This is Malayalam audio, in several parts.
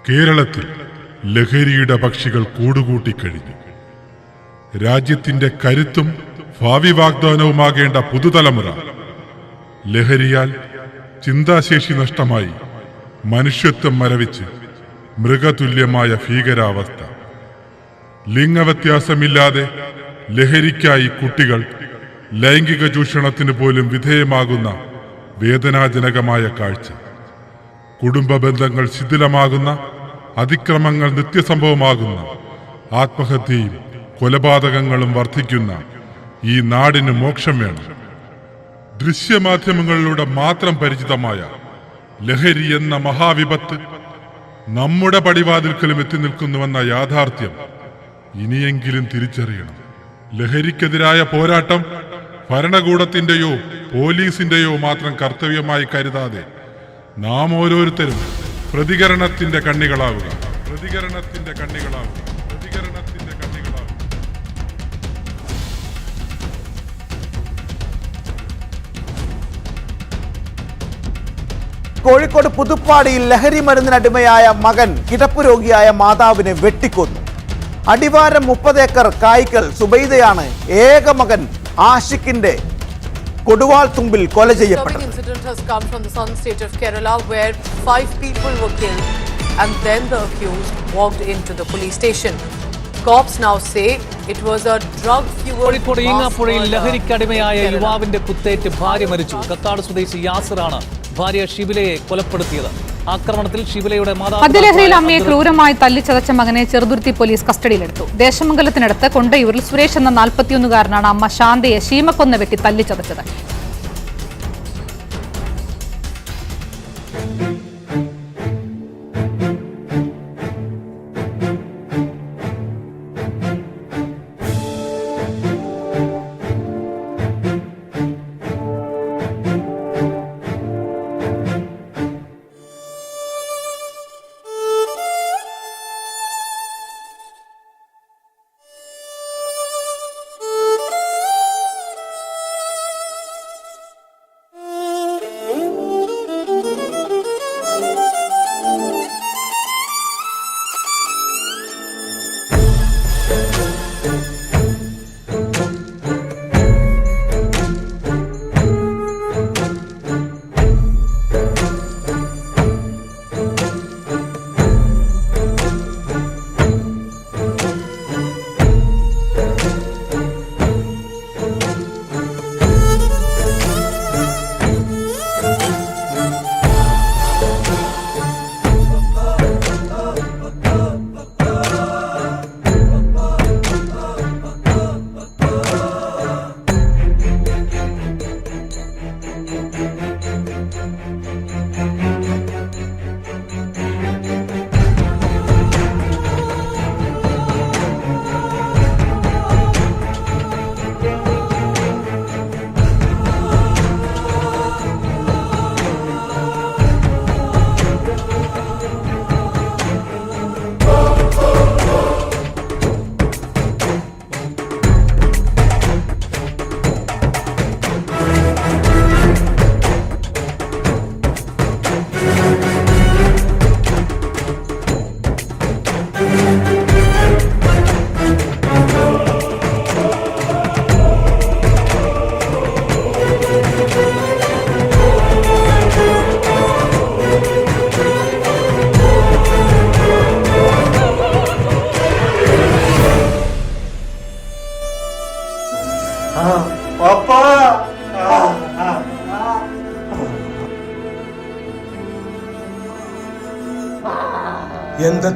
കേരളത്തിൽ ലഹരിയുടെ പക്ഷികൾ കൂടുകൂട്ടിക്കഴിഞ്ഞു. രാജ്യത്തിന്റെ കരുത്തും ഭാവി വാഗ്ദാനവുമാകേണ്ട പുതുതലമുറ ലഹരിയാൽ ചിന്താശേഷി നഷ്ടമായി മനുഷ്യത്വം മരവിച്ച് മൃഗതുല്യമായ ഭീകരാവസ്ഥ. ലിംഗവ്യത്യാസമില്ലാതെ ലഹരിക്കായി കുട്ടികൾ ലൈംഗിക ചൂഷണത്തിന് പോലും വിധേയമാകുന്ന വേദനാജനകമായ കാഴ്ച. കുടുംബ ബന്ധങ്ങൾ ശിഥിലമാകുന്ന, അതിക്രമങ്ങൾ നിത്യസംഭവമാകുന്ന, ആത്മഹത്യയും കൊലപാതകങ്ങളും വർദ്ധിക്കുന്ന ഈ നാടിന് മോക്ഷം വേണം. ദൃശ്യമാധ്യമങ്ങളിലൂടെ മാത്രം പരിചിതമായ ലഹരി എന്ന മഹാവിപത്ത് നമ്മുടെ പടിവാതിൽക്കലും എത്തി നിൽക്കുന്നുവെന്ന യാഥാർത്ഥ്യം ഇനിയെങ്കിലും തിരിച്ചറിയണം. ലഹരിക്കെതിരായ പോരാട്ടം ഭരണകൂടത്തിന്റെയോ പോലീസിന്റെയോ മാത്രം കർത്തവ്യമായി കരുതാതെ നാം ഓരോരുത്തരും പ്രതികരണത്തിന്റെ കണ്ണികളാവുക. കോഴിക്കോട് പുതുപ്പാടിയിൽ ലഹരി മരുന്നിനടിമയായ മകൻ കിടപ്പ് രോഗിയായ മാതാവിനെ വെട്ടിക്കൊന്നു. അടിവാരം 30 ഏക്കർ കായ്ക്കൽ സുബൈദയാണ് ഏക മകൻ ആഷിഖിന്റെ കൊടുവാൾ തുമ്പിൽ കൊല ചെയ്യപ്പെട്ടത്. Incident has come from the southern state of Kerala where 5 people were killed and then the accused walked into the police station. Cops now say it was a drug fueled. Kozhikode ഈങ്ങാപ്പുഴയിൽ ലഹരിക്കടിമയായ യുവാവിന്റെ കുത്തേറ്റ് ഭാര്യ മരിച്ചു. കക്കാട് സ്വദേശി യാസിറാണ് ഭാര്യ ഷിബിലയെ കൊലപ്പെടുത്തിയത്. ആക്രമണത്തിൽ ഷിബിലയുടെ മദ്യലഹരിയിൽ അമ്മയെ ക്രൂരമായി തല്ലിച്ചതച്ച മകനെ ചെറുതുരുത്തി പോലീസ് കസ്റ്റഡിയിലെടുത്തു. ദേശമംഗലത്തിനടുത്ത് കൊണ്ടയൂരിൽ സുരേഷ് എന്ന 41-കാരനാണ് അമ്മ ശാന്തയെ ശീമക്കൊന്ന വെട്ടി തല്ലിച്ചതച്ചത്.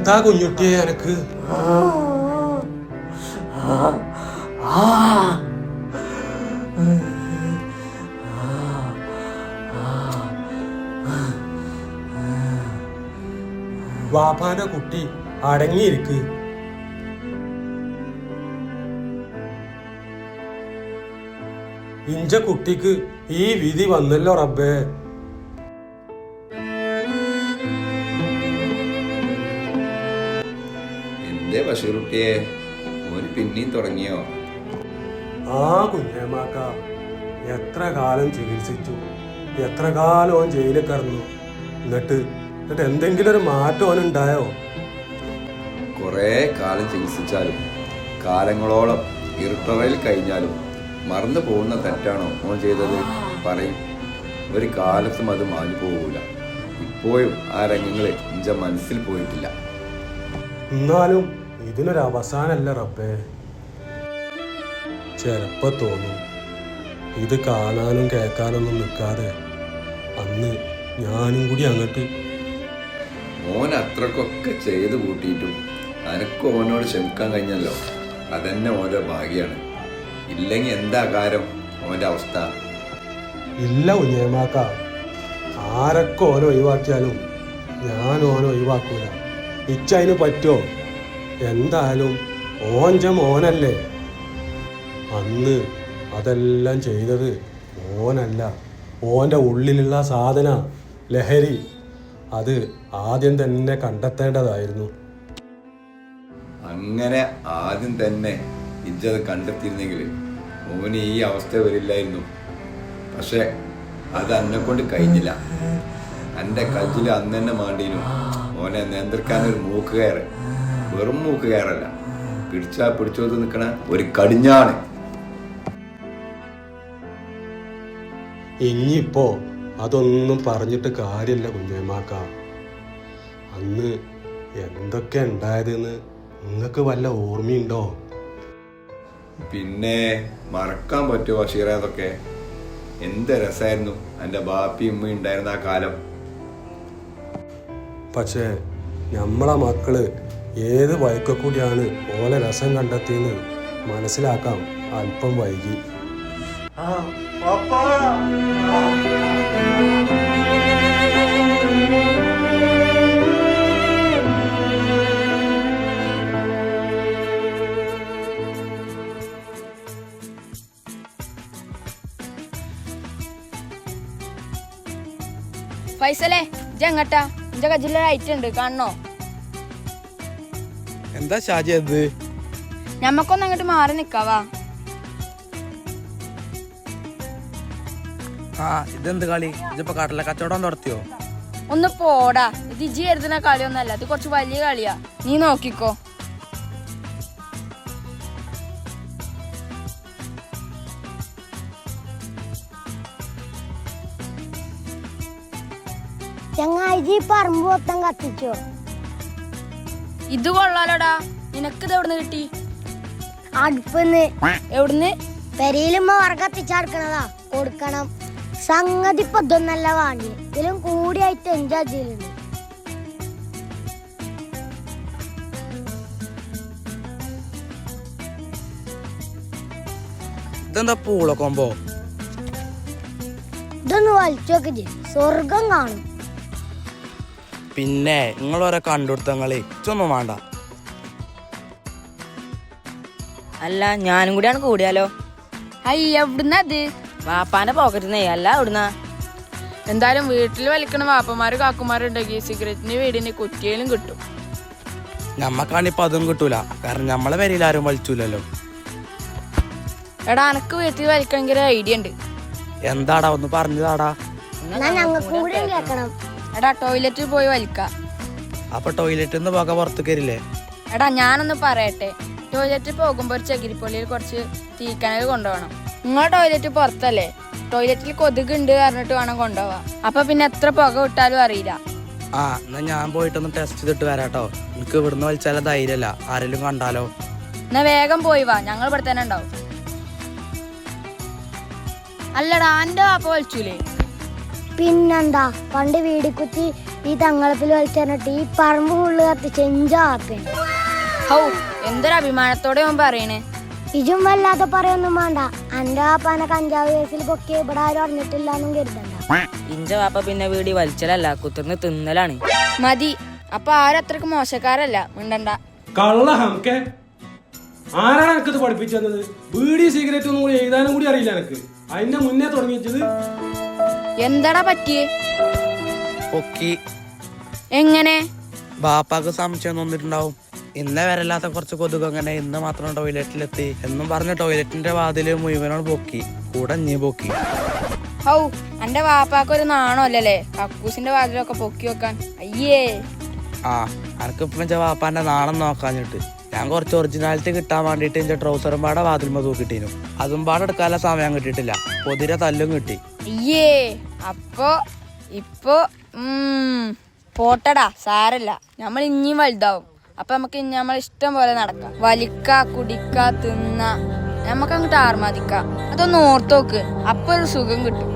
എന്താ കുഞ്ഞുട്ടിയെ എനക്ക്? വാപ്പാന കുട്ടി അടങ്ങിയിരിക്ക്. ഇഞ്ച കുട്ടിക്ക് ഈ വിധി വന്നല്ലോ റബ്ബേ. ബഷീറുട്ടിയെ ഒരു പിന്നെയും തുടങ്ങിയോ? ആ കുഞ്ഞേമാക്ക എത്ര കാലം ചികിത്സിച്ചു, എത്ര കാലം ജയിലിൽ കിടന്നു. എന്നിട്ട് എന്നിട്ട് എന്തെങ്കിലും ഒരു മാറ്റം ഓനുണ്ടായോ? കുറേ കാലം ചികിത്സിച്ചാലും കാലങ്ങളോളം ഇരുട്ടറയിൽ കഴിഞ്ഞാലും മറന്നു പോകുന്ന തെറ്റാണോ ഓൻ ചെയ്തത് പറയും. ഒരു കാലത്തും അത് മാഞ്ഞു പോകൂല. ഇപ്പോഴും ആ രംഗങ്ങൾ എൻ്റെ മനസ്സിൽ പോയിട്ടില്ല. എന്നാലും ഇതിനൊരു അവസാനമല്ല റബ്ബേ. ചിലപ്പോ തോന്നും ഇത് കാണാനും കേൾക്കാനൊന്നും നിൽക്കാതെ അന്ന് ഞാനും കൂടി അങ്ങോട്ട്. ഓൻ അത്രക്കൊക്കെ ചെയ്ത് കൂട്ടിയിട്ടും അനക്ക് ഓനോട് ക്ഷമിക്കാൻ കഴിഞ്ഞല്ലോ. അതന്നെ ഓൻ്റെ ഭാഗ്യമാണ്. ഇല്ലെങ്കിൽ എന്താ കാര്യം ഓൻ്റെ അവസ്ഥ? ഇല്ല കുഞ്ഞേമാക്ക, ആരൊക്കെ ഓനെ ഒഴിവാക്കിയാലും ഞാൻ ഓനെ ഒഴിവാക്കൂല. ഇച്ചതിന് പറ്റുമോ? എന്തായാലും ഓഞ്ച മോനല്ലേ. അന്ന് അതെല്ലാം ചെയ്തത് ഓനല്ല, ഓൻ്റെ ഉള്ളിലുള്ള സാധന ലഹരി. അത് ആദ്യം തന്നെ കണ്ടെത്തേണ്ടതായിരുന്നു. അങ്ങനെ ആദ്യം തന്നെ ഇജ്ജത് കണ്ടെത്തിയിരുന്നെങ്കിൽ ഓന് ഈ അവസ്ഥ വരില്ലായിരുന്നു. പക്ഷെ അത് എന്നെ കൊണ്ട് കഴിഞ്ഞില്ല. എൻ്റെ കജ്ജിൽ അന്ന് തന്നെ മാണ്ടീനും ഓനെ നിയന്ത്രിക്കാനൊരു മൂക്കുകയറ്. വെറും മൂക്കുകയറല്ല, പിടിച്ചാ പിടിച്ചോത്ത് നിൽക്കണ ഒരു കടിഞ്ഞാണ്. ഇനിയിപ്പോ അതൊന്നും പറഞ്ഞിട്ട് കാര്യമില്ല കുഞ്ഞേമാക്ക. അന്ന് എന്തൊക്കെ ഉണ്ടായതെന്ന് നിങ്ങൾക്ക് വല്ല ഓർമ്മയുണ്ടോ? പിന്നെ മറക്കാൻ പറ്റുമോ ബഷീറേ? അതൊക്കെ എന്ത് രസമായിരുന്നു എൻ്റെ ബാപ്പയും ഉമ്മയും ഉണ്ടായിരുന്ന ആ കാലം. പക്ഷേ നമ്മളെ മക്കള് ഏത് വഴിക്കൂടിയാണ് ഓലെ രസം കണ്ടെത്തിയെന്ന് മനസ്സിലാക്കാം അല്പം വൈകി. ഫൈസലേ, ഇജെങ്ങട്ടാ? ഇന്റെ കയ്യിലൊരു ഐറ്റം ഉണ്ട്, കാണണോ? എന്താ ഷാജി അത്? ഞമ്മക്കൊന്ന് അങ്ങോട്ട് മാറി നിക്കാവാ. ആ, ഇതെന്ത് കളി? ഇതിപ്പോ കാട്ടിലെ കച്ചവടം നടത്തിയോ? ഒന്ന് പോടാ, ഇത് ഇജി എഴുതുന്ന കളിയൊന്നല്ല, ഇത് കുറച്ച് വലിയ കളിയാ. നീ നോക്കിക്കോ. ചങ്ങായി പറമ്പ് മൊത്തം കത്തിച്ചോ? ഇത് കൊള്ളാലോടാ. നിനക്കിത് എവിടുന്ന് കിട്ടി? അടുപ്പിന്ന്. എവിടുന്ന്? പെരയിലുമ്മ വറ കത്തിച്ചടക്കണതാ, കൊടുക്കണം. സംഗതി ഇപ്പൊ ഇതൊന്നല്ല വാങ്ങി, ഇതിലും കൂടിയായിട്ട് എന്റെ അജിയിലുണ്ട്. ഇതെന്താ പൂള കൊമ്പോ? ഇതൊന്ന് വലിച്ചു നോക്കിച്ച്, സ്വർഗം കാണും. പിന്നെ നിങ്ങൾ ഓരോ കണ്ടുപിടുത്തങ്ങളെ ഇതൊന്നും വേണ്ട. അല്ല, ഞാനും കൂടിയാണ് കൂടിയാലോ? അയ്യ, എവിടുന്നത്? വാപ്പാന്റെ പോക്കറ്റിന്നേ. അല്ല, എവിടുന്ന? എന്തായാലും വീട്ടിൽ വലിക്കണ വാപ്പമാര് കാക്കുമാരുണ്ടെങ്കിൽ സിഗരറ്റിന് വീടിന് കുറ്റിയിലും കിട്ടും. ഞമ്മക്കാണിപ്പോ അതും കിട്ടൂല, കാരണം നമ്മളെ പേരിൽ ആരും വലിച്ചൂലല്ലോ. എടാ, എനക്ക് വീട്ടിൽ വലിക്കണമെങ്കിൽ ഐഡിയ ഉണ്ട്. എന്താടാ, ഒന്ന് പറഞ്ഞതാടാ. ഞങ്ങൾക്കും കൂടി കേക്കണം. എടാ, ടോയ്ലറ്റിൽ പോയി വലിക്ക. അപ്പൊ ടോയ്ലറ്റിൽ നിന്ന് പോകാൻ പുറത്തു കയറില്ലേ? എടാ, ഞാനൊന്ന് പറയട്ടെ. ടോയ്ലറ്റിൽ പോകുമ്പോ ഒരു ചകിരിപ്പൊള്ളിയിൽ കുറച്ച് തീക്കനൽ കൊണ്ടുപോകണം. നിങ്ങളെ ടോയ്ലറ്റ് പുറത്തല്ലേ? ടോയ്ലറ്റിൽ കൊതുക് ഉണ്ട് പറഞ്ഞിട്ട് വേണം കൊണ്ടുപോവാ. അപ്പൊ പിന്നെ എത്ര പുക വിട്ടാലും അറിയില്ല. ആ, എന്നാ ഞാൻ പോയിട്ടൊന്ന് ടെസ്റ്റ് ചെയ്തിട്ട് വരാട്ടോ. എനിക്ക് ഇവിടുന്ന് വലിച്ചാലും ധൈര്യമല്ല, ആരെങ്കിലും കണ്ടാലോ. എന്നാ വേഗം പോയി വാ, ഞങ്ങൾ ഇവിടെ തന്നെ ഉണ്ടാവും. അല്ലടാ, എന്റെ വാപ്പ വലിച്ചൂലേ? പിന്നെന്താ, പണ്ട് വീടി കുത്തി ഈ തങ്ങളപ്പിൽ വലിച്ചിട്ട് ഈ പറമ്പ് ഫുള്ള് കത്തിച്ച് എഞ്ചാപ്പയാണ്. ഹൗ, എന്തൊരു അഭിമാനത്തോടെ അവൻ പറയണേ. ഇജും വല്ലാതെ പറയൊന്നും വേണ്ട. എന്റെ വാപ്പാനെ കഞ്ചാവ് കേസിൽ പൊക്കി ഇവിടെ ആരും അറിഞ്ഞിട്ടില്ലാന്നും കരുതണ്ട. ഇഞ്ച വാപ്പ പിന്നെ വീടി വലിച്ചലല്ല, കുത്തിർന്ന് തിന്നലാണ്. മതി, അപ്പൊ ആരത്രക്ക് മോശക്കാരല്ല. മിണ്ടണ്ട. കള്ള ഹംക്കെ, ആരാണ് എനിക്കത് പഠിപ്പിച്ചത്? ബീഡി സിഗരറ്റ് ഒന്നും കൂടി എഴുതാനും കൂടി അറിയില്ല എനിക്ക്. അതിന്റെ മുന്നേ തുടങ്ങിയത്. എന്താടാ പറ്റിയേ? പൊക്കി. എങ്ങനെ? ബാപ്പാക്ക് സംശയം തോന്നിട്ടുണ്ടാവും. ഇന്നേ വരല്ലാത്ത കുറച്ച് കൊതുക് അങ്ങനെ ഇന്ന് മാത്രം ടോയ്ലറ്റിലെത്തി എന്നും പറഞ്ഞ് ടോയ്ലറ്റിന്റെ വാതില് മുഴുവനോട് പൊക്കി, കൂടെ നീ പൊക്കി. ഹൗ എന്റെ വാപ്പാക്കൊരു നാണോ അല്ലല്ലേ കക്കൂസിന്റെ വാതിലൊക്കെ പൊക്കി വെക്കാൻ. അയ്യേ. ആ അനക്കിപ്പം എൻ്റെ വാപ്പാൻ്റെ നാണം നോക്കാഞ്ഞിട്ട് ഞാൻ കുറച്ച് ഒറിജിനാലിറ്റി കിട്ടാൻ വേണ്ടിയിട്ട് എൻ്റെ ട്രൗസറും പാടെ വാതിൽമ തൂക്കിട്ടീനു. അതും പാടെ എടുക്കാനുള്ള സമയം കിട്ടിയിട്ടില്ല. പൊതിരെ തല്ലും കിട്ടി. അയ്യേ. ഇപ്പൊ പോട്ടടാ, സാരല്ല. നമ്മൾ ഇനിയും വലുതാവും. അപ്പൊ നമുക്ക് ഇനി നമ്മൾ ഇഷ്ടം പോലെ നടക്കാം. വലിക്ക, കുടിക്ക, തിന്ന, നമുക്ക് അങ്ങോട്ട് ആർമാദിക്കാം. അതൊന്ന് ഓർത്തോക്ക്, അപ്പൊ ഒരു സുഖം കിട്ടും.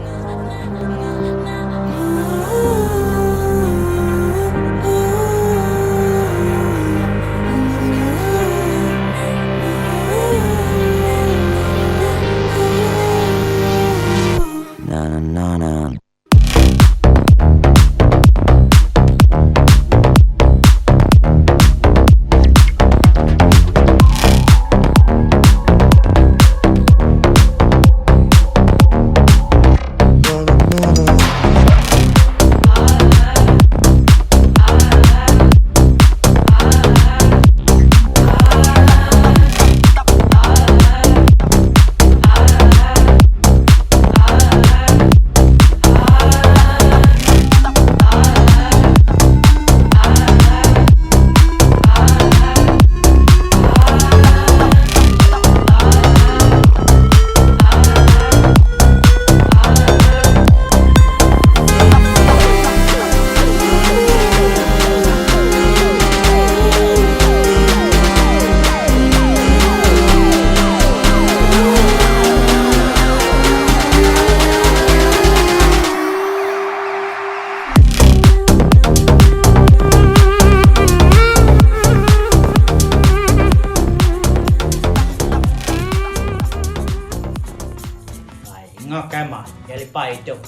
മഞ്ഞളിപ്പായിട്ടും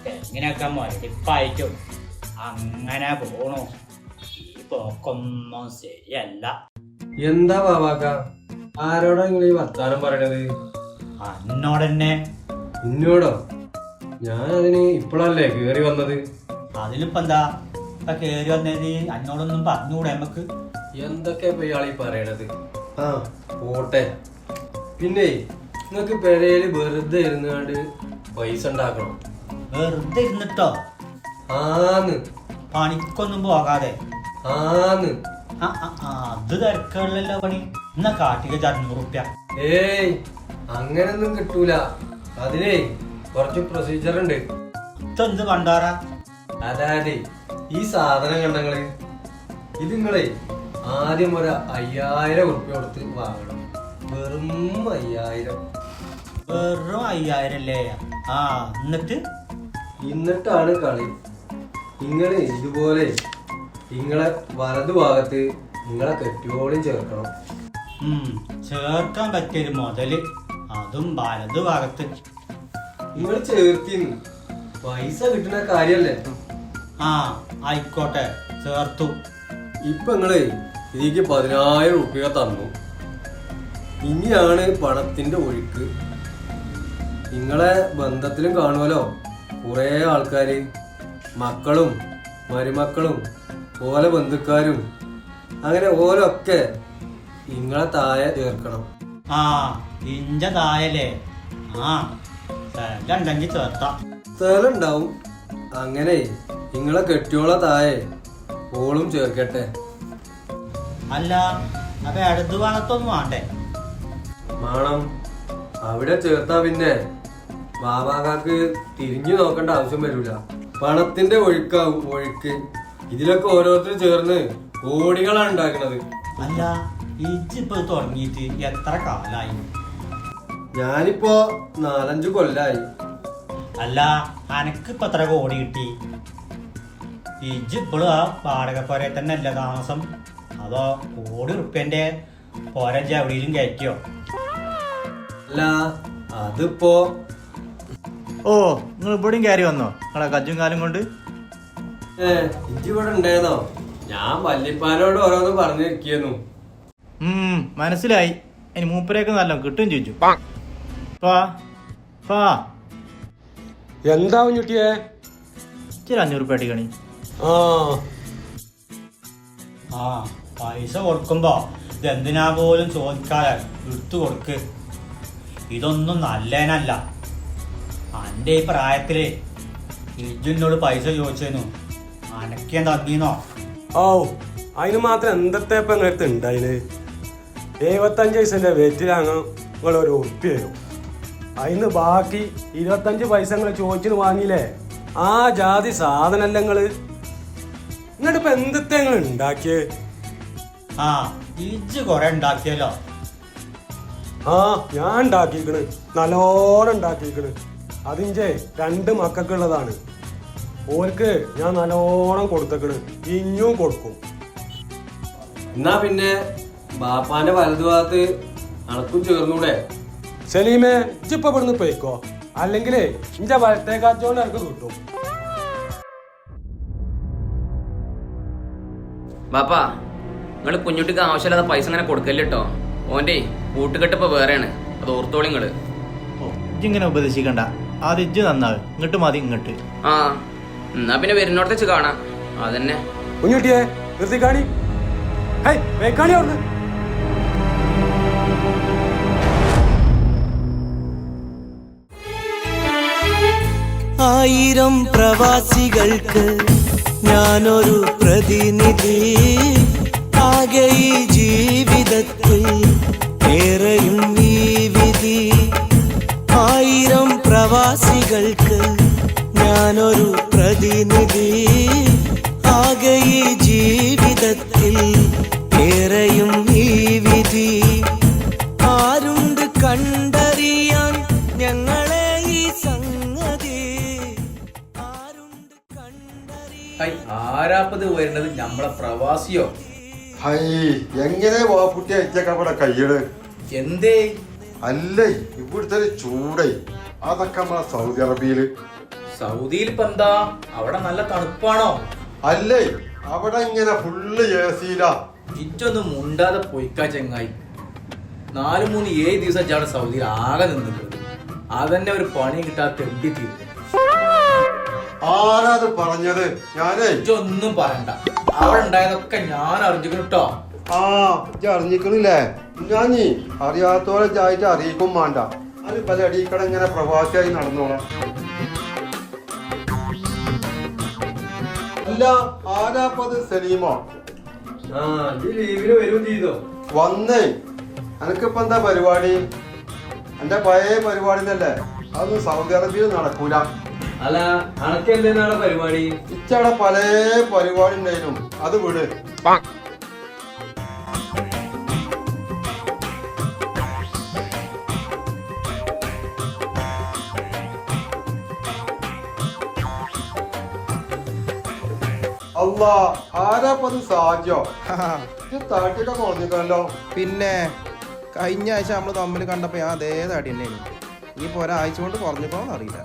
തെങ്ങിനൊക്കെ മുരടിപ്പായിട്ടും അങ്ങനെ പോണു. ഈ പോക്കൊന്നും ശരിയല്ല. എന്താ ബാബാക്ക, ആരോടാ നിങ്ങൾ ഈ വർത്താനം പറയണത്? എന്നോടെന്നെ. എന്നോടോ? ഞാൻ അതിന് ഇപ്പോഴല്ലേ കേറി വന്നത്. അതിലിപ്പോ എന്താ കേറി വന്നത്? എന്നോടൊന്നും പറഞ്ഞൂടെ നമുക്ക്? എന്തൊക്കെ ഇപ്പൊ ഇയാളീ പറയണത്? ആ പോട്ടെ. പിന്നെ നിങ്ങക്ക് പെരയില് വെറുതെ ഇരുന്നാണ്ട് പൈസ ഉണ്ടാക്കണം. വെറുതെ ഇരുന്നിട്ടോ? ആന്ന്. പണിക്കൊന്നും പോകാതെ? ആന്ന്. അത് തിരക്കുള്ളല്ലോ പണി. എന്നാ കാട്ടിക 200 റുപ്യ. ഏയ് അങ്ങനൊന്നും കിട്ടൂല. അതിനേ കുറച്ച് പ്രൊസീജിയർ ഉണ്ട്. ഇതെന്ത് കണ്ടാറാ? അതായത് ഈ സാധനം കണ്ടങ്ങള് ഇത് നിങ്ങളെ ആദ്യം ഒരു 5000 റുപ്യ കൊടുത്ത് വാങ്ങണം. വെറും 5000. വെറും 5000 അല്ലേ? എന്നിട്ടാണ് കളി. നിങ്ങള് ഇതുപോലെ നിങ്ങളെ വലതുഭാഗത്ത് നിങ്ങളെ കെട്ടിയോളം ചേർക്കണം. ചേർക്കാൻ പറ്റിയൊരു മുതല്, അതും വലതുഭാഗത്ത്. നിങ്ങൾ ചേർത്തിന്ന് പൈസ കിട്ടുന്ന കാര്യല്ലേ? ആയിക്കോട്ടെ, ചേർത്തു. ഇപ്പൊ നിങ്ങളെ ഇതിക്ക് 10000 റുപ്യ തന്നു. ഇനിയാണ് പണത്തിന്റെ ഒഴുക്ക്. നിങ്ങളെ ബന്ധത്തിലും കാണുമല്ലോ കുറെ ആൾക്കാര്, മക്കളും മരുമക്കളും ഓല ബന്ധുക്കാരും, അങ്ങനെ ഓലൊക്കെ നിങ്ങളെ താഴെ ചേർക്കണം. ഇഞ്ച തായല്ലേ? സ്ഥലമുണ്ടെങ്കിൽ ചേർത്താം. സ്ഥലം ഉണ്ടാവും. അങ്ങനെ നിങ്ങളെ കെട്ടിയോള താഴെ ഓളും ചേർക്കട്ടെ. അല്ല, അപ്പൊ ഇടതു ഭാഗത്തൊന്നും വേണ്ടേ? വേണം. അവിടെ ചേർത്താ പിന്നെ ബാബാക്കാക്ക് തിരിഞ്ഞു നോക്കേണ്ട ആവശ്യം വരൂല. പണത്തിന്റെ ഒഴുക്കാവും ഒഴുക്ക്. ഇതിലൊക്കെ ഓരോരുത്തർ ചേർന്ന് കോടികളാണ് ഉണ്ടാക്കുന്നത്. അല്ല, ഇജിപ്പോ തുടങ്ങിയിട്ട് എത്ര കാലായി? ഞാനിപ്പോ 4-5 കൊല്ലായി. അല്ല, അനക്കിപ്പോ എത്ര കോടി കിട്ടി? ഇജിപ്പോഴും ആ വാടക പോരെ തന്നെ അല്ല താമസം? അതോ കോടി റുപ്യന്റെ പോരഞ്ച എവിടെയും കയറ്റിയോ? അല്ല, അതിപ്പോ നിങ്ങൾ ഇവിടെയും കയറി വന്നോ നിങ്ങളെ കജ്ജും കാലം കൊണ്ട്? ഇജ്ജ് ഇവിടെ ഉണ്ടായിരുന്നോ? ഞാൻ വല്യപ്പാനോട് ഓരോന്ന് പറഞ്ഞിരിക്കുന്നു. മനസ്സിലായി. ഇനി മൂപ്പരേക്ക് നല്ല കിട്ടും ചോദിച്ചു. എന്താവും ചുട്ടിയേ? 500 റുപ്യ അടിക്കണി. പൈസ കൊടുക്കുമ്പോ ഇതെന്തിനാ പോലും ചോദിക്കാതെ എടുത്തു കൊടുക്ക്. ഇതൊന്നും നല്ലതിനല്ല. എൻ്റെ ഈ പ്രായത്തില് ഇജ്ജിനോട് പൈസ ചോദിച്ചേനു അനക്കാൻ തന്നീന്നോ? ഓ അതിന് മാത്രം എന്തത്തെ ഇപ്പം നിങ്ങളടുത്ത് ഉണ്ടായിന്? 75 പൈസൻ്റെ വെറ്റിലാണ് നിങ്ങൾ ഒരു ഉറുപ്പി തരും. അതിന് ബാക്കി 25 പൈസ നിങ്ങൾ ചോദിച്ചിട്ട് വാങ്ങിയില്ലേ? ആ ജാതി സാധനമല്ല നിങ്ങളിട്ട് ഇപ്പം എന്തത്തെ നിങ്ങൾ ഉണ്ടാക്കിയേ? ആ ഇജ്ജ് കുറെ ഉണ്ടാക്കിയല്ലോ. ആ ഞാൻ ഉണ്ടാക്കിക്കണ്, നല്ലോണം ഉണ്ടാക്കിക്കണ്. അതിൻ്റെ 2 മക്കൾക്കുള്ളതാണ്. ഓർക്ക് ഞാൻ നല്ലോണം കൊടുത്തേക്കണ്, ഇനിയും കൊടുക്കും. എന്നാ പിന്നെ ബാപ്പാന്റെ വലതുഭാഗത്ത് അണക്കും ചേർന്നൂടെ? സലീമേ ഇജ്ജിപ്പോ ഇവിടുന്ന് പോയിക്കോ, അല്ലെങ്കിലേ ഇന്റെ വലത്തേക്കാച്ചോണ്ട് എനിക്ക് കിട്ടും. ബാപ്പാ, നിങ്ങൾ കുഞ്ഞുട്ടിക്ക് ആവശ്യമില്ലാത്ത പൈസ അങ്ങനെ കൊടുക്കല്ലോ കേട്ടോ. ഓൻ്റെ കൂട്ടുകെട്ട് ഇപ്പൊ വേറെയാണ്, അത് ഓർത്തോളി നിങ്ങള്. ഇജ്ജിങ്ങനെ ഉപദേശിക്കണ്ട, അത് ഇജ്ജ് നന്നാവ്, ഇങ്ങോട്ട് മതി ഇങ്ങോട്ട്. ആ എന്നാ പിന്നെ വരുന്നോടത്ത് വെച്ച് കാണാം. അതന്നെ കുഞ്ഞുട്ടിയെ നിർത്തിക്കാണി, വേക്കാണി അവിടുന്ന്. ആയിരം പ്രവാസികൾക്ക് ഞാനൊരു പ്രതിനിധി, ആകെ ഈ ജീവിതത്തിൽ ഏറെയും ഈ വിധി. 1000 പ്രവാസികൾക്ക് ഞാനൊരു പ്രതിനിധി, ആകെ ഈ ജീവിതത്തിൽ ഏറെയും ഈ വിധി. ആരുണ്ട് കണ്ടറിയാൻ ഞങ്ങളെ ഈ സംഗതി? ആരുണ്ട് കണ്ടറിയാൻ? ആരാപ്പത് വരുന്നത്? നമ്മളെ പ്രവാസിയോ? ഹൈ എങ്ങനെ വാപ്പുട്ടി അയച്ചവിടെ കയ്യട്? എന്തേ? അല്ലേ ഇവിടുത്തെ ചൂടേ, അതൊക്കെ നമ്മളെ സൗദി അറേബ്യയില്. സൗദിയിൽ ഇപ്പൊ എന്താ? അവിടെ നല്ല തണുപ്പാണോ? അല്ലേ അവിടെ ഇങ്ങനെ ഫുള്ള് ഏസിയിലാ. ഇറ്റൊന്നും മുണ്ടാതെ പൊയ്ക്കാ ചങ്ങായി. 4-3-7 ദിവസം അവിടെ സൗദിയിൽ ആകെ നിന്നിട്ടുണ്ട്. അതന്നെ ഒരു പണി കിട്ടാത്ത തെണ്ടി തീർന്നു. ആരാത് പറഞ്ഞത്? ഞാനേ ഇറ്റൊന്നും പറയണ്ട, അവിടെ ഉണ്ടായതൊക്കെ ഞാൻ അറിഞ്ഞിരിക്കുന്നു കേട്ടോ. ആ ഇജ്ജ് അറിഞ്ഞിക്കണില്ലേ? ഞാൻ അറിയാത്തോലെ ആയിട്ട് അറിയിക്കും വേണ്ട. അത് പല അടിക്കട ഇങ്ങനെ പ്രവാസിയായി നടന്നോളാം. അല്ല ആരാപ്പത്? സലീമോ? ലീവിന് വരും ചെയ്തോ? വന്നേ. എനിക്കിപ്പോ എന്താ പരിപാടി? എന്റെ പഴയ പരിപാടി തന്നെ, അതൊന്നും സൗദി അറേബ്യയിൽ നടക്കൂല. അല്ല അനക്ക് എന്താണ് പരിപാടി? ഇച്ചവിടെ പല പരിപാടി ഉണ്ടായിരുന്നു, അത് വിട്. അല്ലാ ആരാപ്പത്? സാജോ? താട്ടിയൊക്കെ കുറഞ്ഞിക്കല്ലോ. പിന്നെ കഴിഞ്ഞ ആഴ്ച നമ്മൾ തമ്മിൽ കണ്ടപ്പോ ഞാൻ അതേ തടി തന്നെയാണ്. ഇനിയിപ്പോ ഒരാഴ്ച കൊണ്ട് കുറഞ്ഞിക്കോന്ന് അറിയില്ല.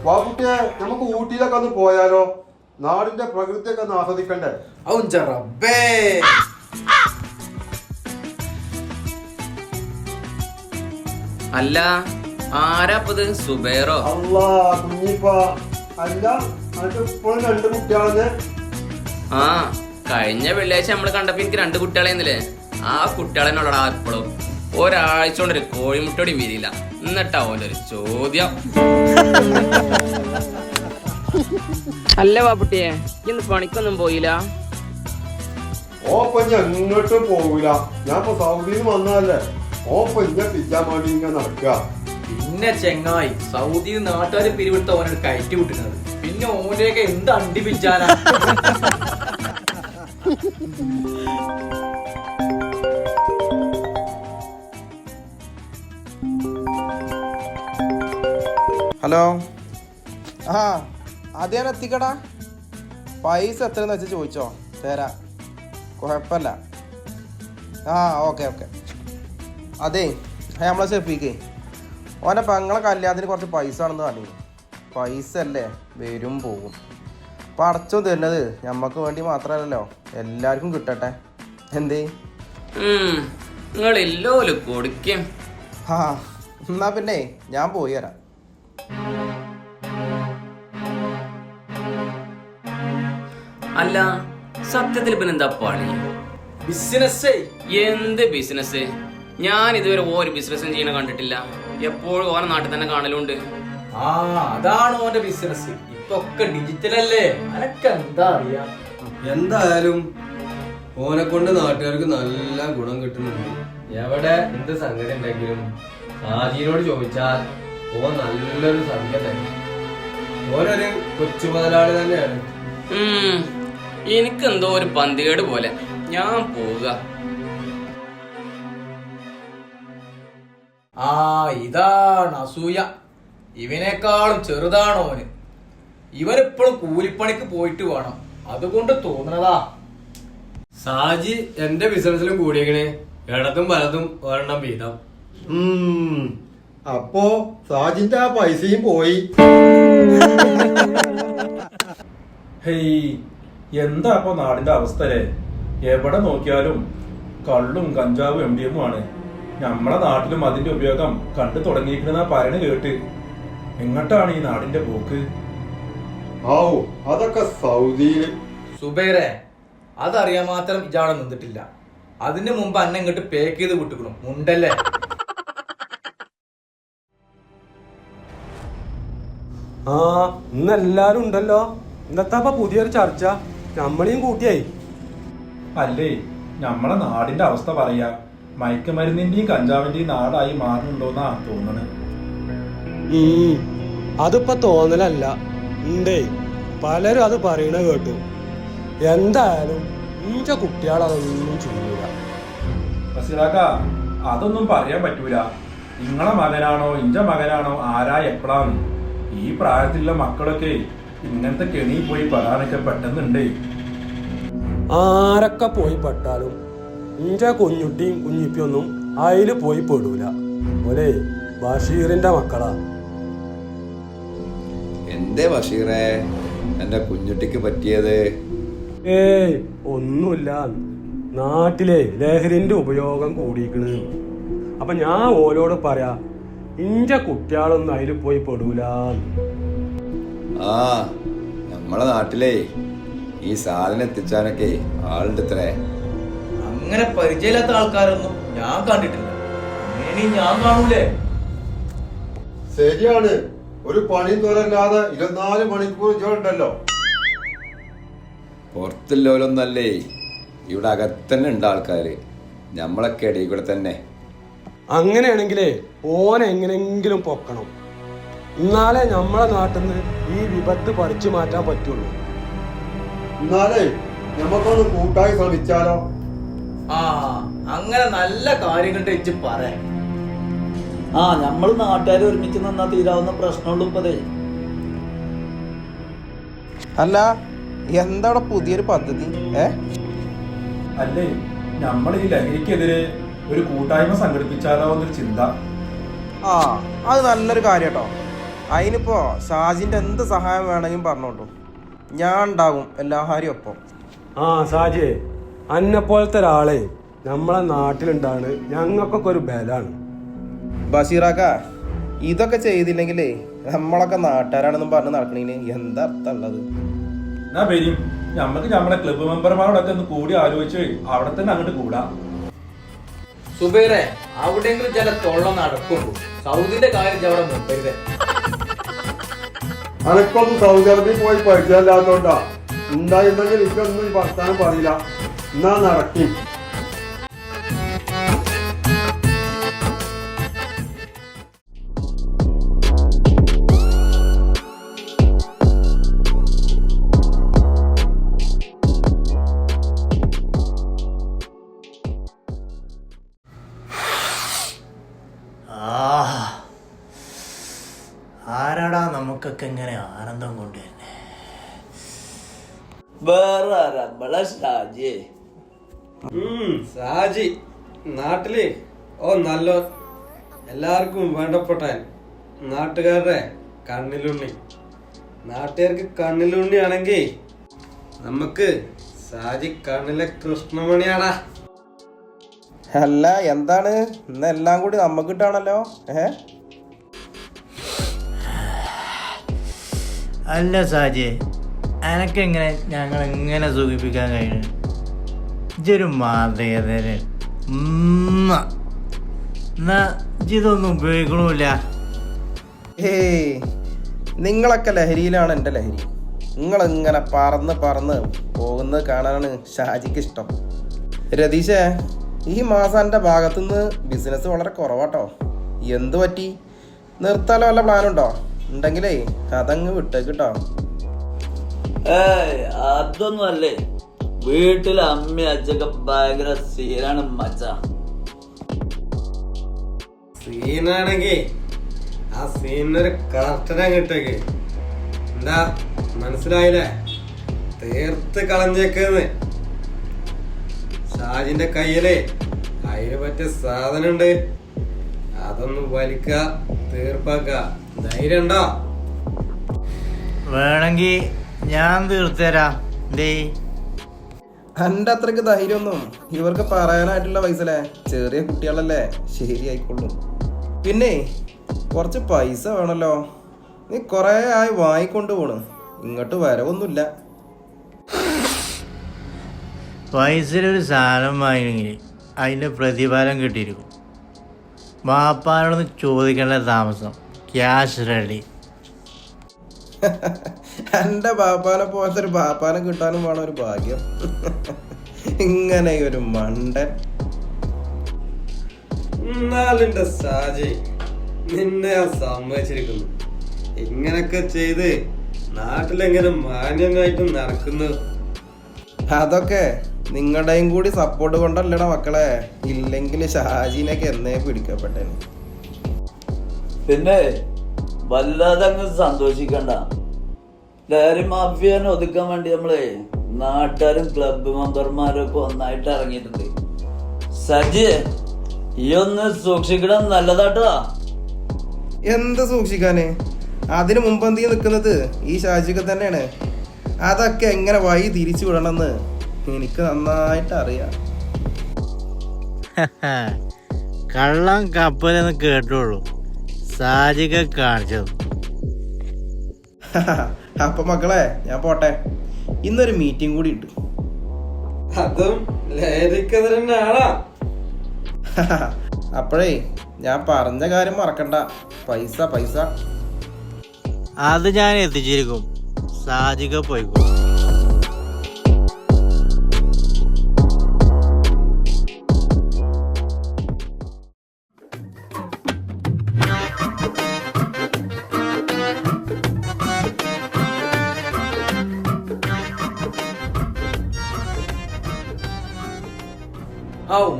വാക്കുട്ടിയെ നമുക്ക് ഊട്ടിയിലൊക്കെ ഒന്ന് പോയാലോ? നാടിന്റെ പ്രകൃതിയൊക്കെ ഒന്ന് ആസ്വദിക്കണ്ടേ? അല്ല ആരാപ്പത്? സുബൈറോ? അല്ലാ കുഞ്ഞിപ്പാ. അല്ല അനക്ക് ഇപ്പോഴും 2 കുട്ടികളെ? ആ കഴിഞ്ഞ വെള്ളിയാഴ്ച നമ്മൾ കണ്ടപ്പോ എനിക്ക് 2 കുട്ടികളെന്നില്ലേ? ആ കുട്ടികളെന്നോടാ എപ്പോഴും. ഒരാഴ്ച കൊണ്ട് ഒരു കോഴിമുട്ടോടി വീരില്ല. എന്നിട്ടാ ഓൻ്റെ ഒരു ചോദ്യം. അല്ല വാപ്പുട്ടിയെ, ഇന്ന് പണിക്കൊന്നും പോയില്ല? ഓപ്പ എങ്ങോട്ടും പോകൂല. ഞാൻ ഇപ്പൊ സൗദിയിൽ വന്നതല്ലേ. ഓപ്പ ഇന്നെ പിച്ചാൻ വേണ്ടി ഇങ്ങനെ നടക്കുക. പിന്നെ ചെങ്ങായി സൗദിയിൽ നാട്ടുകാർ പിരിവെടുത്ത ഓനോട് കയറ്റി വിട്ടിരുന്നത്. പിന്നെ ഓനെയൊക്കെ എന്ത് അണ്ടി പിച്ചാനാ? ഹലോ, ആ അത് ഞാൻ എത്തിക്കടാ. പൈസ എത്രയെന്ന് വെച്ചാൽ ചോദിച്ചോ, തരാ. കുഴപ്പമില്ല. ആ ഓക്കെ ഓക്കെ. അതെ നമ്മളെ ഷെഫീക്ക് ഓനെ പെങ്ങളെ കല്യാണത്തിന് കുറച്ച് പൈസ ആണെന്ന് പറഞ്ഞു. പൈസ അല്ലേ, വരും പോകും. അപ്പം അടച്ചോ തരുന്നത് ഞമ്മക്ക് വേണ്ടി മാത്രമല്ലല്ലോ, എല്ലാവർക്കും കിട്ടട്ടെ. എന്തേ നിങ്ങളെല്ലോ കൊടുക്കും. ആ എന്നാ പിന്നെ ഞാൻ പോയി തരാം. അല്ല സത്യത്തിൽ പിന്നെ എന്താ പണി? ബിസിനസ്. എന്ത് ബിസിനസ്? ഞാൻ ഇതുവരെ ഒരു ബിസിനസ്സും ചെയ്യണ കണ്ടിട്ടില്ല. എപ്പോഴും ഓരോ നാട്ടിൽ തന്നെ കാണലുണ്ട്. ആ അതാണ് ഓന്റെ ബിസിനസ്. ഇപ്പൊ ഒക്കെ ഡിജിറ്റൽ അല്ലേ, അനക്ക് എന്താ അറിയാം. എന്തായാലും ഓനെ കൊണ്ട് നാട്ടുകാർക്ക് നല്ല ഗുണം കിട്ടുന്നുണ്ട്. എവിടെ എന്ത് സംഗതി ഉണ്ടെങ്കിലും ഷാജിനോട് ചോദിച്ചാൽ ഓൻ നല്ലൊരു സംഖ്യ തന്നെ. ഓനൊരു കൊച്ചു മുതലാളി തന്നെയാണ്. എനിക്കെന്തോ ഒരു പന്തികേട് പോലെ. ഞാൻ പോവുക. ആ ഇതാണ് അസൂയ. ഇവനേക്കാളും ചെറുതാണ് ഓന്. ഇവനിപ്പോഴും കൂലിപ്പണിക്ക് പോയിട്ട് വേണം, അതുകൊണ്ട് തോന്നണതാ. സാജി എന്റെ ബിസിനസ്സിലും കൂടിയേക്കണേ. ഇടതും വലതും ഒരെണ്ണം വീതം. അപ്പോ സാജിന്റെ ആ പൈസയും പോയി. ഹേയ്, എന്താ അപ്പൊ നാടിന്റെ അവസ്ഥ അല്ലേ? എവിടെ നോക്കിയാലും കള്ളും കഞ്ചാവും MDMA ആണ്. നമ്മളെ നാട്ടിലും അതിന്റെ ഉപയോഗം കണ്ടു തുടങ്ങിയിരിക്കുന്ന പറയണ കേട്ട്. എങ്ങോട്ടാണ് ഈ നാടിന്റെ പോക്ക്? അതൊക്കെ സൗദിയില്. സുബൈറെ, അതറിയാൻ മാത്രം ഇജാടെ നിന്നിട്ടില്ല. അതിന് മുമ്പ് അന്നെ ഇങ്ങോട്ട് പേക്ക് ചെയ്ത് വിട്ടുക്കണം മുണ്ടല്ലേ. ആ ഇന്നെല്ലാരും ഉണ്ടല്ലോ. ഇന്നത്താപ്പ പുതിയൊരു ചർച്ച നമ്മളെയും കൂട്ടിയായി. അല്ലേ, നമ്മളെ നാടിന്റെ അവസ്ഥ പറയാ. മയക്കുമരുന്നിന്റെയും കഞ്ചാവിന്റെയും നാടായി മാറുന്നുണ്ടോന്നാ തോന്നണേ. അതിപ്പോ തോന്നലല്ല, ഉണ്ടേ പലരും അത് പറയണ കേട്ടു. എന്തായാലും ഇഞ്ച കുട്ടികൾ അതൊന്നും ചെയ്യൂല. ബഷീറാക്ക, അതൊന്നും പറയാൻ പറ്റൂല. നിങ്ങളെ മകനാണോ ഇഞ്ച മകനാണോ ആരാ എപ്പോഴാണ്? ഈ പ്രായത്തിലുള്ള മക്കളൊക്കെ ഇങ്ങനത്തെ കെണി പോയി പെടാനൊക്കെ പെട്ടെന്നുണ്ടേ. ആരൊക്കെ പോയി പെട്ടാലും ഇഞ്ച കുഞ്ഞുട്ടിയും കുഞ്ഞിപ്പിയൊന്നും അതില് പോയി പെടൂല. ഓലെ ബഷീറിന്റെ മക്കളാ. എന്തേ ബഷീറേ എന്റെ കുഞ്ഞുട്ടിക്ക് പറ്റിയത്? ഏയ് ഒന്നുമില്ല. നാട്ടിലെ ലഹരിന്റെ ഉപയോഗം കൂടിക്കണ്. അപ്പൊ ഞാൻ ഓലോട് പറയാ, ഇഞ്ച കുട്ടികളൊന്നും അതിൽ പോയി പെടൂല. ആ നമ്മളെ നാട്ടിലേ ഈ സാധനം എത്തിച്ചാനൊക്കെ ആളുണ്ടത്രേ. അങ്ങനെ പരിചയമില്ലാത്ത ആൾക്കാരൊന്നും ഞാൻ കണ്ടിട്ടില്ല. ഇനി ഞാൻ കാണൂലേ? ശരിയാണ്. ഒരു പണി തോരല്ലാതെ 24 മണിക്കൂർ ജോലുണ്ടല്ലോ. പുറത്തുള്ളവരൊന്നല്ലേ, ഇവിടെ അകത്തന്നെ ഉണ്ട് ആൾക്കാര്. നമ്മളൊക്കെ ഇടയിൽ കൂടെ തന്നെ. അങ്ങനെയാണെങ്കിലേ ഓനെ എങ്ങനെങ്കിലും പൊക്കണം. എന്നാലേ നമ്മളെ നാട്ടിൽ നിന്ന് ഈ വിപത്ത് പറിച്ചു മാറ്റാൻ പറ്റുള്ളൂ. എന്നാലേ നമുക്കൊന്ന് കൂട്ടായി ശ്രമിച്ചാലോ? ആ അങ്ങനെ നല്ല കാര്യങ്ങളുടെ ഇച്ച് പറയാം. നമ്മൾ നാട്ടുകാർ ഒരുമിച്ച് നിന്നാ തീരാവുന്ന പ്രശ്നമുള്ളൂ ഇപ്പതേ. അല്ല, എന്താണ് പുതിയൊരു പദ്ധതി? അല്ലേ, നമ്മൾ ഈ ലഹരിക്കെതിരെ ഒരു കൂട്ടായ്മ സംഘടിപ്പിച്ചാലോ എന്നൊരു ചിന്ത. ആ അത് നല്ലൊരു കാര്യം കേട്ടോ. അതിനിപ്പോ ഷാജിന്റെ എന്ത് സഹായം വേണമെങ്കിലും പറഞ്ഞോട്ടു, ഞാൻ ഉണ്ടാകും എല്ലാവരും ഒപ്പം. ആ ഷാജിയെ, അന്നെ പോലത്തെ ഒരാളെ നമ്മളെ നാട്ടിലുണ്ടാണ് ഞങ്ങൾക്കൊക്കെ ഒരു ബലാണ്. ബഷീറാക്ക, ഇതൊക്കെ ചെയ്തില്ലെങ്കിലേ നമ്മളൊക്കെ നാട്ടുകാരാണെന്നും പറഞ്ഞ് നടക്കണേന് എന്താ അർത്ഥം ഉള്ളത്? എന്നാ വരും, നമ്മക്ക് നമ്മളെ ക്ലബ്ബ് മെമ്പർമാരോടൊക്കെ ഒന്ന് കൂടി ആലോചിച്ച് അവിടെ തന്നെ അങ്ങോട്ട് കൂടാ. സുബൈറെ, അവിടെയെങ്കിലും ചില തൊള്ള നടക്കുള്ളൂ. സൗദിന്റെ കാര്യം അവിടെ മുമ്പരുതേ. അനക്കൊന്നും സൗദി അറേബ്യയിൽ പോയി പരിചയമില്ലാത്തോണ്ടാ. ഉണ്ടായിരുന്നെങ്കിൽ എനിക്കൊന്നും വർത്താനം പറയില്ല. എന്നാ നടക്കും. ആരാടാ നമുക്കൊക്കെ ഇങ്ങനെ ആനന്ദം കൊണ്ടുവരുന്നേ? സാജി നാട്ടില് നല്ല എല്ലാവർക്കും വേണ്ടപ്പെട്ടാൻ നാട്ടുകാരുടെ കണ്ണിലുണ്ണി. നാട്ടുകാർക്ക് കണ്ണിലുണ്ണി ആണെങ്കിൽ നമുക്ക് സാജി കണ്ണിലെ കൃഷ്ണമണിയാടാ. അല്ല, എന്താണ് ഇന്നെല്ലാം കൂടി നമുക്ക് കിട്ടാണല്ലോ? അല്ല സാജി, എനക്കെങ്ങനെ ഞങ്ങൾ എങ്ങനെ സുഖിപ്പിക്കാൻ കഴിയും? ഇതൊരു മാതൃകതന് എന്നാ ഇതൊന്നും ഉപയോഗിക്കണമില്ല. നിങ്ങളൊക്കെ ലഹരിയിലാണ് എൻ്റെ ലഹരി. നിങ്ങളിങ്ങനെ പറന്ന് പറന്ന് പോകുന്നത് കാണാനാണ് ഷാജിക്ക് ഇഷ്ടം. രതീഷേ, ഈ മാസം എൻ്റെ ഭാഗത്തുനിന്ന് ബിസിനസ് വളരെ കുറവാട്ടോ. എന്തു പറ്റി? നിർത്താലോ വല്ല പ്ലാനുണ്ടോ? ഉണ്ടെങ്കിലേ അതങ്ങ് വിട്ടേക്കിട്ടോ. അതൊന്നും അല്ലേ, വീട്ടിലെ അമ്മ അച്ഛക്കെ ഭയങ്കര സീനാണ് മച്ച. സീനാണെങ്കി ആ സീനൊരു കറക്റ്റനെ കിട്ടേക്ക്. എന്താ മനസ്സിലായില്ലേ? തീർത്ത് കളഞ്ഞേക്കെന്ന്. ഷാജിന്റെ കയ്യിലേ അതിന് പറ്റിയ സാധനം ഉണ്ട്. അതൊന്ന് വലിക്ക, തീർപ്പാക്ക. ധൈര്യം ഉണ്ടോ? വേണമെങ്കിൽ ഞാൻ തീർത്തുതരാം. എൻ്റെ അത്രയ്ക്ക് ധൈര്യമൊന്നും ഇവർക്ക് പറയാനായിട്ടുള്ള പൈസല്ലേ. ചെറിയ കുട്ടികളല്ലേ, ശരിയായിക്കൊള്ളും. പിന്നെ കുറച്ച് പൈസ വേണമല്ലോ. നീ കുറേ ആയി വാങ്ങിക്കൊണ്ട് പോണ്, ഇങ്ങോട്ട് വരവൊന്നുമില്ല. പൈസയിലൊരു സാധനം വാങ്ങിയെങ്കിൽ അതിൻ്റെ പ്രതിഫലം കിട്ടിയിരിക്കും. വാപ്പാനോടൊന്ന് ചോദിക്കേണ്ട താമസം. Cash ready. എൻ്റെ ബാപ്പാനെ പോലത്തെ ഒരു ബാപ്പാനെ കിട്ടാനും വേണം ഒരു ഭാഗ്യം. ഇങ്ങനെ ഒരു മണ്ടൻ. എന്നാലുണ്ട് ഷാജി, നിന്നെ ഞാൻ സമ്മതിച്ചിരിക്കുന്നു. ഇങ്ങനൊക്കെ ചെയ്ത് നാട്ടിലെങ്ങനെ മാന്യമായിട്ടും നടക്കുന്നു. അതൊക്കെ നിങ്ങളുടെയും കൂടി സപ്പോർട്ട് കൊണ്ടല്ലടാ മക്കളെ. ഇല്ലെങ്കിൽ ഷാജിനൊക്കെ എന്നേ പിടിക്കപ്പെട്ടേനെ. പിന്നെ വല്ലാതെ അങ്ങ് സന്തോഷിക്കണ്ട. ലഹരി മാഫിയനെ ഒതുക്കാൻ വേണ്ടി നമ്മളെ നാട്ടുകാരും ക്ലബ് മെമ്പർമാരും ഒക്കെ ഒന്നായിട്ട് ഇറങ്ങിയിട്ടുണ്ട്. സജി, ഈ ഒന്ന് സൂക്ഷിക്കണം, നല്ലതാട്ടോ. എന്ത് സൂക്ഷിക്കാന്? അതിനു മുമ്പ് എന്തി നിൽക്കുന്നത് ഈ ഷാജിക്ക് തന്നെയാണ്. അതൊക്കെ എങ്ങനെ വഴി തിരിച്ചു വിടണമെന്ന് എനിക്ക് നന്നായിട്ട് അറിയാം. കള്ളം കപ്പലെന്ന് കേട്ടോളൂ, സാജിക കാണിച്ചത്. അപ്പൊ മക്കളെ ഞാൻ പോട്ടെ, ഇന്നൊരു മീറ്റിംഗ് കൂടി ഉണ്ട്. അതും ലഹരിക്കെതിരെന്നാണോ? അപ്പോഴേ ഞാൻ പറഞ്ഞ കാര്യം മറക്കണ്ട. പൈസ പൈസ അത് ഞാൻ എത്തിച്ചിരിക്കും. സാജിക പോയിക്കോ.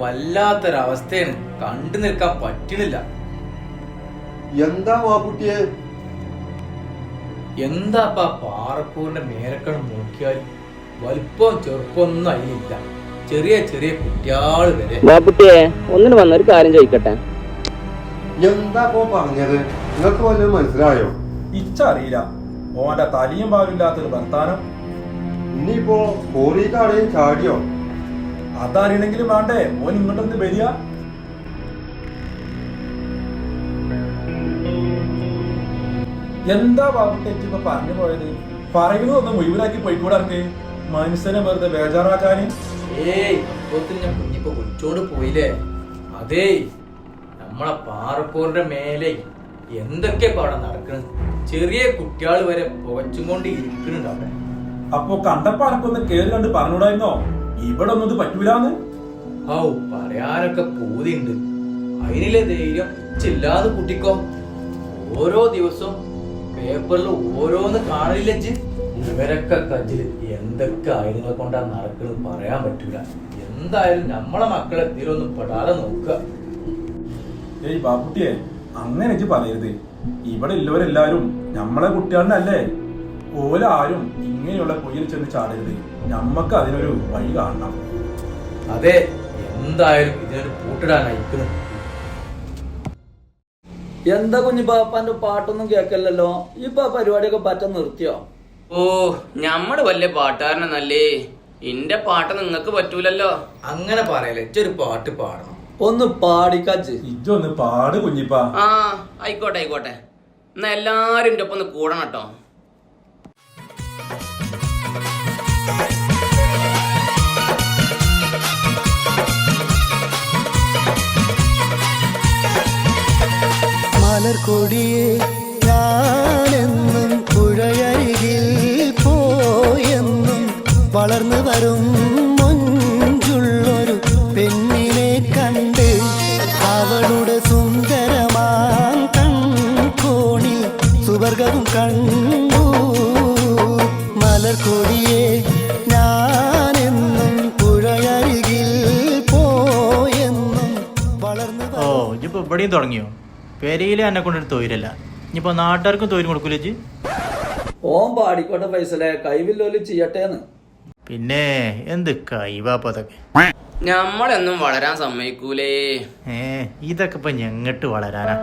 വല്ലാത്തൊരവസ്ഥയാണ്, കണ്ടു നിൽക്കാൻ പറ്റണില്ല. എന്താ മാക്കുട്ടിയെ? എന്താപ്പാ പാറപ്പൂരിന്റെ മേലക്കണ് നോക്കിയാൽ വലിപ്പം ചെറുപ്പൊന്നും അതിലില്ല. ചെറിയ ചെറിയ കുട്ടിയാള് വരെ. ബാബുട്ടിയെ ഒന്നിന് വന്നൊരു കാര്യം ചോദിക്കട്ടെ. എന്താ പറഞ്ഞത്? നിങ്ങൾക്ക് വല്ലതും മനസ്സിലായോ? ഇച്ചറിയില്ല. ഓന്റെ തലിയും പാലില്ലാത്തൊരു വർത്താനം. ഇനിയിപ്പോ കോറിക്കാടെയും ചാടിയോ? അതറിയണെങ്കിലും വേണ്ടേ ഓൻ ഇങ്ങോട്ടൊന്ന് വരിക. എന്താ ബാബുട്ടേക്ക് ഇപ്പൊ പറഞ്ഞു പോയത്? പറയുന്നതൊന്നും മുഴുവനാക്കി പോയിക്കൂടെ? മനുഷ്യനെ വെറുതെ ബേജാറാക്കാന്. ഞാൻ കുഞ്ഞിപ്പോ വിളിച്ചോണ്ട് പോയില്ലേ? അതേ, നമ്മളെ പാറപ്പൂരിന്റെ മേലെ എന്തൊക്കെ അവിടെ നടക്കണ്. ചെറിയ കുട്ടികള് വരെ പുകച്ചും കൊണ്ട് ഇരിക്കുന്നുണ്ട് അവിടെ. അപ്പൊ കണ്ടപ്പോ അനക്കൊന്ന് കേറി കണ്ട് പറഞ്ഞൂടായിരുന്നോ ഇവിടെ ഒന്നും ഇത് പറ്റൂലെന്ന്? പറയാനൊക്കെ പൂതിയുണ്ട്. അതിനിലെ ധൈര്യം ഇച്ചില്ലാതെ കുട്ടിക്കോ. ഓരോ ദിവസവും പേപ്പറിൽ ഓരോന്ന് കാണില്ല. ഇവരൊക്കെ കജ്ജില് എന്തൊക്കെ ആയുധങ്ങളെ കൊണ്ടാ നടക്കുന്നത് പറയാൻ പറ്റൂല. എന്തായാലും നമ്മളെ മക്കളെ തീരൊന്നും പെടാതെ നോക്കുക. ഏയ് ബാബുട്ടിയെ, അങ്ങനെ ഇജ്ജ് പറയരുത്. ഇവിടെ ഉള്ളവരെല്ലാരും നമ്മളെ കുട്ടികളല്ലേ. ഓലാരും ഇങ്ങനെയുള്ള കുഴിയിൽ ചെന്ന് ചാടരുത്. നമ്മക്ക് അതിനൊരു വഴി കാണണം. അതെ, എന്തായാലും ഇതിനൊരു പൂട്ടിടാൻ അയക്കുന്നു. എന്താ കുഞ്ഞു പാപ്പാന്റെ പാട്ടൊന്നും കേക്കല്ലോ. ഇപ്പൊ പരിപാടിയൊക്കെ പറ്റ നിർത്തിയോ? ഞമ്മട് വലിയ പാട്ടുകാരനല്ലേ. ഇന്റെ പാട്ട് നിങ്ങക്ക് പറ്റൂലല്ലോ. അങ്ങനെ പറയല്ലേ, ഇച്ചൊരു പാട്ട് പാടണം. ഒന്ന് പാടിക്കാച്ച്. ഇജ്ജൊന്ന് പാട് കുഞ്ഞിപ്പാ. ആയിക്കോട്ടെ ആയിക്കോട്ടെ. എന്നാ എല്ലാരും എന്റെ ഒപ്പം ഒന്ന് കൂടണം കേട്ടോ. മലർക്കൊടിയെ ഞാനെന്നും വളർന്നു വരും മൊഞ്ചുള്ളൊരു പെണ്ണിനെ കണ്ട് അവളുടെ സുന്ദരമാം കൺകോണിൽ സുവർഗവും കണ്ടു. മലർക്കൊടിയെ ഞാനെന്നും പുഴയരികിൽ പോയെന്നും വളർന്നു. ഓ ഇപ്പൊ ഇവിടെയും തുടങ്ങിയോ? പെരയിലെ എന്നെ കൊണ്ടൊരു തൊഴിലല്ല, ഇനിയിപ്പോ നാട്ടുകാർക്കും തൊഴിൽ കൊടുക്കൂലേ? ഓൻ പാടിക്കോട്ടെ പൈസലെ, കൈവില്ലോല് ചെയ്യട്ടേന്ന്. പിന്നെ എന്ത് കൈവാപ്പ അതൊക്കെ? ഞമ്മളെന്നും വളരാൻ സമ്മതിക്കൂലേ. ഇതൊക്കെ ഇപ്പൊ ഞങ്ങട്ട് വളരാനാ?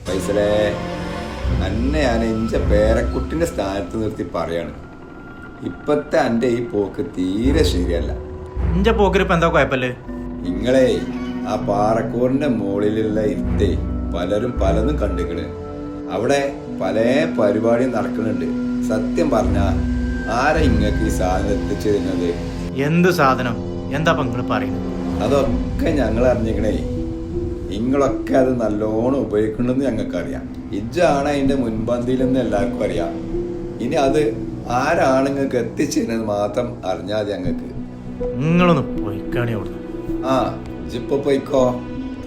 പൈസലേ, അന്നെ ഞാൻ എൻ്റെ പേരക്കുട്ടിൻ്റെ സ്ഥാനത്ത് നിർത്തി പറയാണ്, ഇപ്പത്തെ എൻ്റെ ഈ പോക്ക് തീരെ ശരിയല്ല. ഇന്റെ പോക്കിരിപ്പ് എന്താ കുഴപ്പല്ലേ? നിങ്ങളെ ആ പാറക്കോറിന്റെ മുകളിലുള്ള ഇരുത്തേ പലരും പലതും കണ്ടിക്കണ്. അവിടെ പല പരിപാടിയും നടക്കുന്നുണ്ട്. സത്യം പറഞ്ഞ ആരാ ഇങ്ങക്ക് ഈ സാധനം എത്തിച്ചിരുന്നത്? എന്ത് സാധനം? എന്താ നിങ്ങൾ പറയുന്നത്? അതൊക്കെ ഞങ്ങൾ അറിഞ്ഞിക്കണേ. നിങ്ങളൊക്കെ അത് നല്ലോണം ഉപയോഗിക്കണമെന്ന് ഞങ്ങൾക്കറിയാം. ഇജ്ജാണ് അതിന്റെ മുൻപന്തിയിലെന്ന് എല്ലാവർക്കും അറിയാം. ഇനി അത് ആരാണ് നിങ്ങൾക്ക് എത്തിച്ചിരുന്നത് മാത്രം അറിഞ്ഞാൽ ഞങ്ങൾക്ക്. നിങ്ങളൊന്ന് പോയിക്കാണി അവിടുന്ന്. ആ ഇജ്ജിപ്പൊ പോയിക്കോ,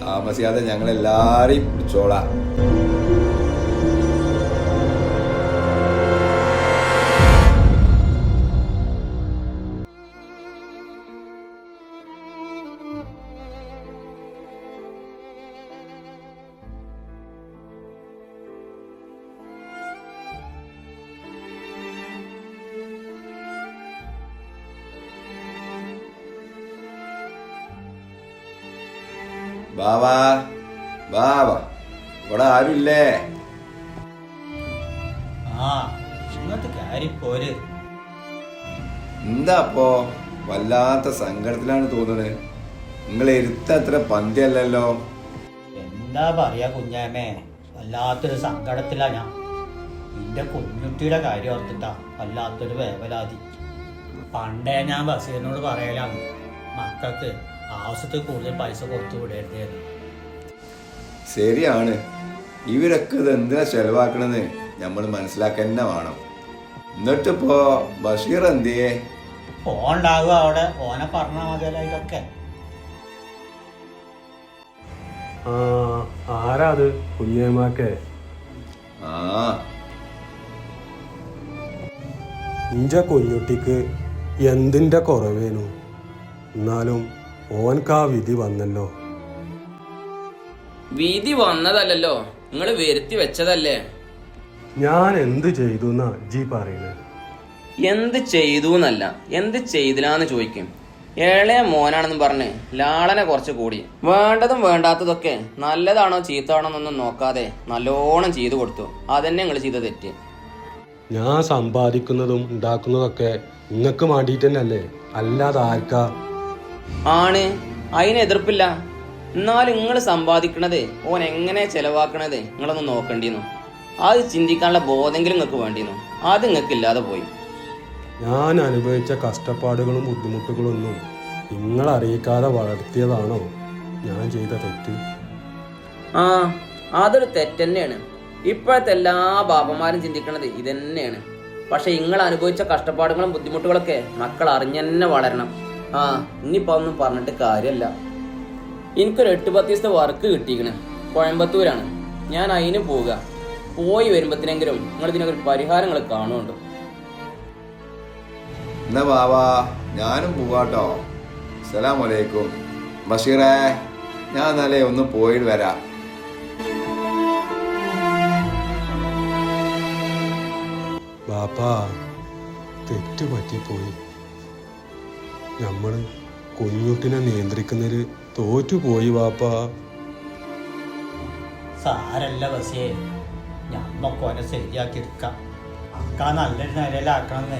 താമസിയാതെ ഞങ്ങൾ എല്ലാരെയും പിടിച്ചോളാം. ബാവാ ബാവാ, ഇവിടെ ആരുമില്ലേ? എന്താ അപ്പോ വല്ലാത്ത സങ്കടത്തിലാണ് തോന്നുന്നത്. നിങ്ങൾ എരുത്ത അത്ര പന്തിയല്ലല്ലോ. എന്താ പറയാ കുഞ്ഞാമേ, വല്ലാത്തൊരു സങ്കടത്തിലാ ഞാൻ. എന്റെ കുഞ്ഞുട്ടിയുടെ കാര്യം ഓർത്തിട്ടാ വല്ലാത്തൊരു വേവലാതി. പണ്ടേ ഞാൻ ബഷീറിനോട് പറയലാണ്, മക്കൾക്ക് ആവശ്യത്തിൽ കൂടുതൽ പൈസ കൊടുത്തു വിടരുത്. ശരിയാണ്, ഇവരൊക്കെ ഇത് എന്തിനാ ചെലവാക്കണെന്ന് നമ്മൾ മനസ്സിലാക്കാൻ തന്നെ വേണം. എന്നിട്ടിപ്പോ ബഷീർ എന്തിയേ? ഓണ്ടാവുക അവിടെ, ഓനെ പറഞ്ഞാൽ മതിയല്ലോ ഇതൊക്കെ. ആരാ അത്? കുഞ്ഞേമാക്കേ? ആ ഇഞ്ച കുഞ്ഞുട്ടിക്ക് എന്തിൻ്റെ കുറവേനു? എന്നാലും ഓൻക്കാ വിധി വന്നല്ലോ. വിധി വന്നതല്ലോ, നിങ്ങൾ വരുത്തി വെച്ചതല്ലേ. ഞാൻ എന്ത് ചെയ്തു എന്നാ ജി പറയുന്നത്? എന്ത് ചെയ്തു എന്നല്ല, എന്ത് ചെയ്തില്ലാന്ന് ചോദിക്കും. ഏളെ മോനാണെന്ന് പറഞ്ഞ് ലാളനെ കുറച്ച് കൂടി വേണ്ടതും വേണ്ടാത്തതൊക്കെ നല്ലതാണോ ചീത്താണോ എന്നൊന്നും നോക്കാതെ നല്ലോണം ചെയ്തു കൊടുത്തു. അതന്നെ നിങ്ങൾ ചെയ്ത തെറ്റ്. ഞാൻ സമ്പാദിക്കുന്നതും ഉണ്ടാക്കുന്നതൊക്കെ നിങ്ങൾക്ക് വേണ്ടിയിട്ട് തന്നെയല്ലേ, അല്ലാതെ ആർക്കാ? ആണ്, അതിന് എതിർപ്പില്ല. എന്നാലും നിങ്ങൾ സമ്പാദിക്കണത് ഓൻ എങ്ങനെ ചെലവാക്കണത് നിങ്ങളൊന്ന് നോക്കേണ്ടിന്നു. അത് ചിന്തിക്കാനുള്ള ബോധമെങ്കിലും നിങ്ങൾക്ക് വേണ്ടിയിരുന്നു. അത് നിങ്ങൾക്ക് ഇല്ലാതെ പോയി. ഞാൻ അനുഭവിച്ച കഷ്ടപ്പാടുകളും ബുദ്ധിമുട്ടുകളൊന്നും നിങ്ങൾ അറിയിക്കാതെ വളർത്തിയതാണോ ഞാൻ ചെയ്ത തെറ്റ്? ആ, അതൊരു തെറ്റന്നെയാണ്. ഇപ്പോഴത്തെ എല്ലാ ബാപ്പന്മാരും ചിന്തിക്കണത് ഇതന്നെയാണ്. പക്ഷെ നിങ്ങൾ അനുഭവിച്ച കഷ്ടപ്പാടുകളും ബുദ്ധിമുട്ടുകളൊക്കെ മക്കൾ അറിഞ്ഞന്നെ വളരണം. ആ, ഇനിയിപ്പോ ഒന്നും പറഞ്ഞിട്ട് കാര്യമല്ല. എനിക്കൊരു 8-10 ദിവസത്തെ വർക്ക് കിട്ടിയിരിക്കണ്. കോയമ്പത്തൂരാണ്. ഞാൻ അതിന് പോവുക. പോയി വരുമ്പത്തിനെങ്കിലും നിങ്ങൾ ഇതിനൊരു പരിഹാരങ്ങൾ കാണുന്നുണ്ടോ? എന്നാ ബാവാ, ഞാനും പോവാട്ടോ. അസ്സലാമലൈക്കും. ബഷീറേ, ഞാൻ എന്നാലേ ഒന്ന് പോയിട്ട് വരാം. ബാപ്പാ, തെറ്റ് പറ്റിപ്പോയി. നമ്മള് കുഞ്ഞുട്ടിനെ നിയന്ത്രിക്കുന്നതിൽ തോറ്റുപോയി വാപ്പാ. സാരല്ല ബസിയെ, ഞമ്മക്കോനെ ശരിയാക്കി എടുക്കാം. അക്കാ നല്ലൊരു നിലയിലാക്കണമെന്ന്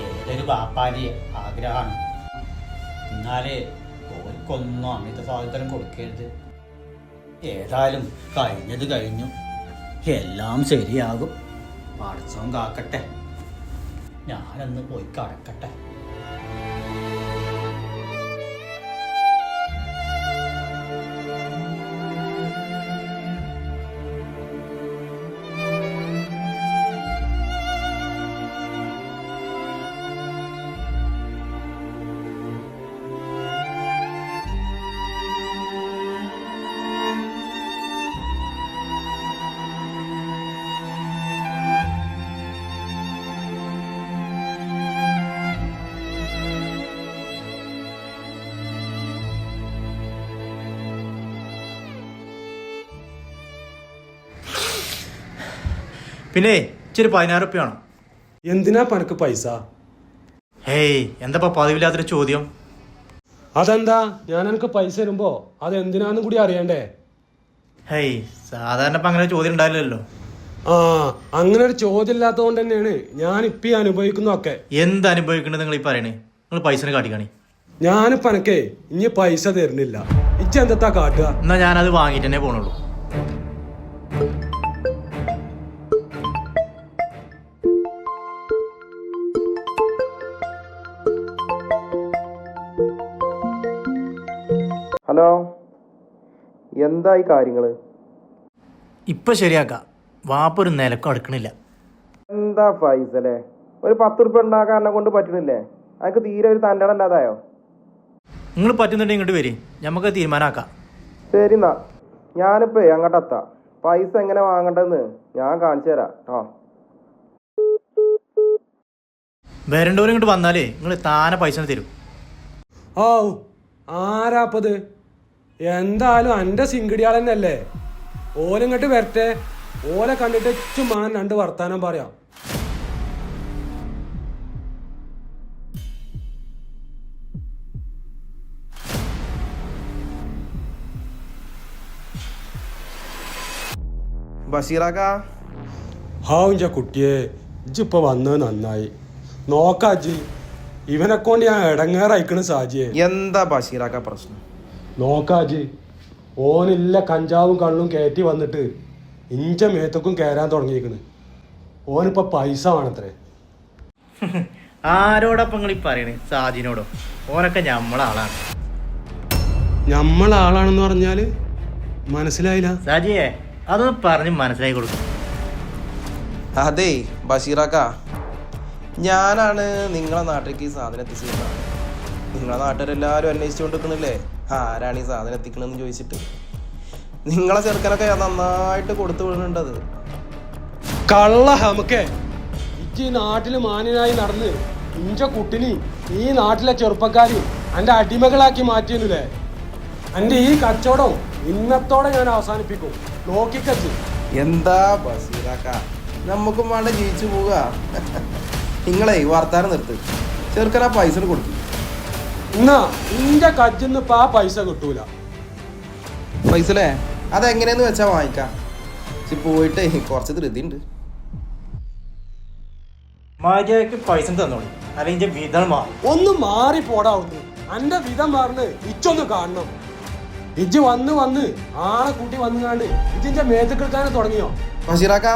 ഏതൊരു ബാപ്പാന്റെ ആഗ്രഹമാണ്. എന്നാലേ ഓർക്ക് മക്കൾക്കൊന്നും അങ്ങനത്തെ സാധനം കൊടുക്കരുത്. ഏതായാലും കഴിഞ്ഞത് കഴിഞ്ഞു, എല്ലാം ശരിയാകും. പടച്ചോൻ കാക്കട്ടെ. ഞാനൊന്ന് പോയി കടക്കട്ടെ. പിന്നെ ഇച്ചിരി 16 റുപ്യ വേണം. എന്തിനാ പനക്ക് പൈസ? ഹേയ് എന്താ പതിവില്ലാത്തൊരു ചോദ്യം? അതെന്താ, ഞാൻ എനിക്ക് പൈസ തരുമ്പോ അത് എന്തിനാന്നും കൂടി അറിയണ്ടേ? ഹേയ് സാധാരണ ഇപ്പം അങ്ങനെ ചോദ്യം ഉണ്ടാവില്ലല്ലോ. ആ, അങ്ങനെ ഒരു ചോദ്യം ഇല്ലാത്തതുകൊണ്ട് തന്നെയാണ് ഞാൻ ഇപ്പം അനുഭവിക്കുന്നതൊക്കെ. എന്ത് അനുഭവിക്കണത് നിങ്ങൾ ഈ പറയണേ? നിങ്ങൾ പൈസനെ കാട്ടിക്കാണി. ഞാനിപ്പോ എനക്കേ ഇനി പൈസ തരുന്നില്ല. ഇച്ചെന്താ കാട്ടുക? എന്നാ ഞാനത് വാങ്ങിയിട്ട് തന്നെ പോണുള്ളൂ. ഹലോ, എന്തായി കാര്യങ്ങള്? ഇപ്പൊ ശരിയാക്കാം. വാപ്പ ഒരു നിലക്കും അടുക്കണില്ല. എന്താ ഫൈസലേ, ഒരു 10 റുപ്യ ഉണ്ടാക്കാൻ എന്നെ കൊണ്ട് പറ്റണില്ലേ? അതൊക്കെ തീരെ ഒരു തൻ്റെടല്ലാതായോ? നിങ്ങൾ പറ്റുന്നുണ്ടെങ്കിൽ ഇങ്ങോട്ട് വരി, നമുക്ക് തീരുമാനമാക്കാം. ശരി എന്നാ, ഞാനിപ്പോ അങ്ങോട്ട് എത്താം. പൈസ എങ്ങനെ വാങ്ങണ്ടെന്ന് ഞാൻ കാണിച്ചു തരാം കേട്ടോ. വരണ്ടവരും ഇങ്ങോട്ട് വന്നാലേ നിങ്ങൾ താനെ പൈസ തരും. ഓ, ആരാപ്പത്? എന്തായാലും എൻ്റെ സിംഗടിയാൾ തന്നെയല്ലേ. ഓലിങ്ങോട്ട് വരട്ടെ, ഓലെ കണ്ടിട്ട് ചുമ്മാ 2 വർത്താനം പറയാം. ബഷീറാക്ക, ഹാവിഞ്ച കുട്ടിയെ, ഇജ്ജിപ്പോ വന്നത് നന്നായി. നോക്കാജി, ഇവനെക്കൊണ്ട് ഞാൻ ഇടങ്ങേറയക്കണ് സാജിയെ. എന്താ ബഷീറാക്ക പ്രശ്നം? നോക്കാജി, ഓനില്ല കഞ്ചാവും കള്ളും കയറ്റി വന്നിട്ട് ഇഞ്ച മേത്തക്കും കയറാൻ തുടങ്ങിയിരിക്കണ്. ഓനിപ്പോ പൈസ വേണത്രേ. ആരോടൊപ്പം നിങ്ങൾ ഈ പറയണേ? സാജിനോടോ? ഓനൊക്കെ നമ്മളാളാണ്. നമ്മളാളാണെന്ന് പറഞ്ഞാല് മനസ്സിലായില്ല സാജിയെ, അതൊന്ന് പറഞ്ഞ് മനസ്സിലാക്കി കൊടുക്കും. അതെ ബഷീറാക്ക, ഞാനാണ് നിങ്ങളെ നാട്ടിലേക്ക് ഈ സാധനം എത്തിച്ചിരുന്നത്. നിങ്ങളെ നാട്ടുകാരെല്ലാവരും അന്വേഷിച്ചുകൊണ്ടിരിക്കണില്ലേ ആരാണ് ഈ സാധനം എത്തിക്കണമെന്ന് ചോദിച്ചിട്ട്. നിങ്ങളെ ചെറുക്കനൊക്കെ നന്നായിട്ട് കൊടുത്തു വിടുന്നുണ്ടത്. കള്ള ഹമക്കെ, ഇജ്ജ് ഈ നാട്ടില് മാന്യനായി നടന്ന് ഇഞ്ച കുട്ടിനി ഈ നാട്ടിലെ ചെറുപ്പക്കാരി എൻ്റെ അടിമകളാക്കി മാറ്റിയെന്നില്ലേ? എൻ്റെ ഈ കച്ചവടം ഇന്നത്തോടെ ഞാൻ അവസാനിപ്പിക്കും. നോക്കിക്കച്ച്. എന്താ ബഷീറാക്ക, നമുക്കും വേണ്ട ജീവിച്ചു പോവുക. നിങ്ങളെ വർത്താനം നിർത്ത്. ചെറുക്കനാ പൈസ കൊടുക്കും. എന്നാ ഇന്റെ കജ്ജിന്ന് ഇപ്പൊ ആ പൈസ കിട്ടൂല. പൈസല്ലേ, അതെങ്ങനെയെന്ന് വെച്ചാ വാങ്ങിക്കാം. പോയിട്ട് കുറച്ച് ധൃതിയുണ്ട്. മര്യാദക്ക് പൈസ തന്നോളി, അല്ലെങ്കിൽ വിധം മാറും. ഒന്ന് മാറി പോടാവുന്നു. എന്റെ വിധം മാറിന് ഇച്ചൊന്ന് കാണണം. ഇജ്ജ് വന്ന് ആളെ കൂട്ടി വന്നുകാണ്ട് ഇജിന്റെ മേത്ത് കിടക്കാനും തുടങ്ങിയോ? ബഷീറാക്ക,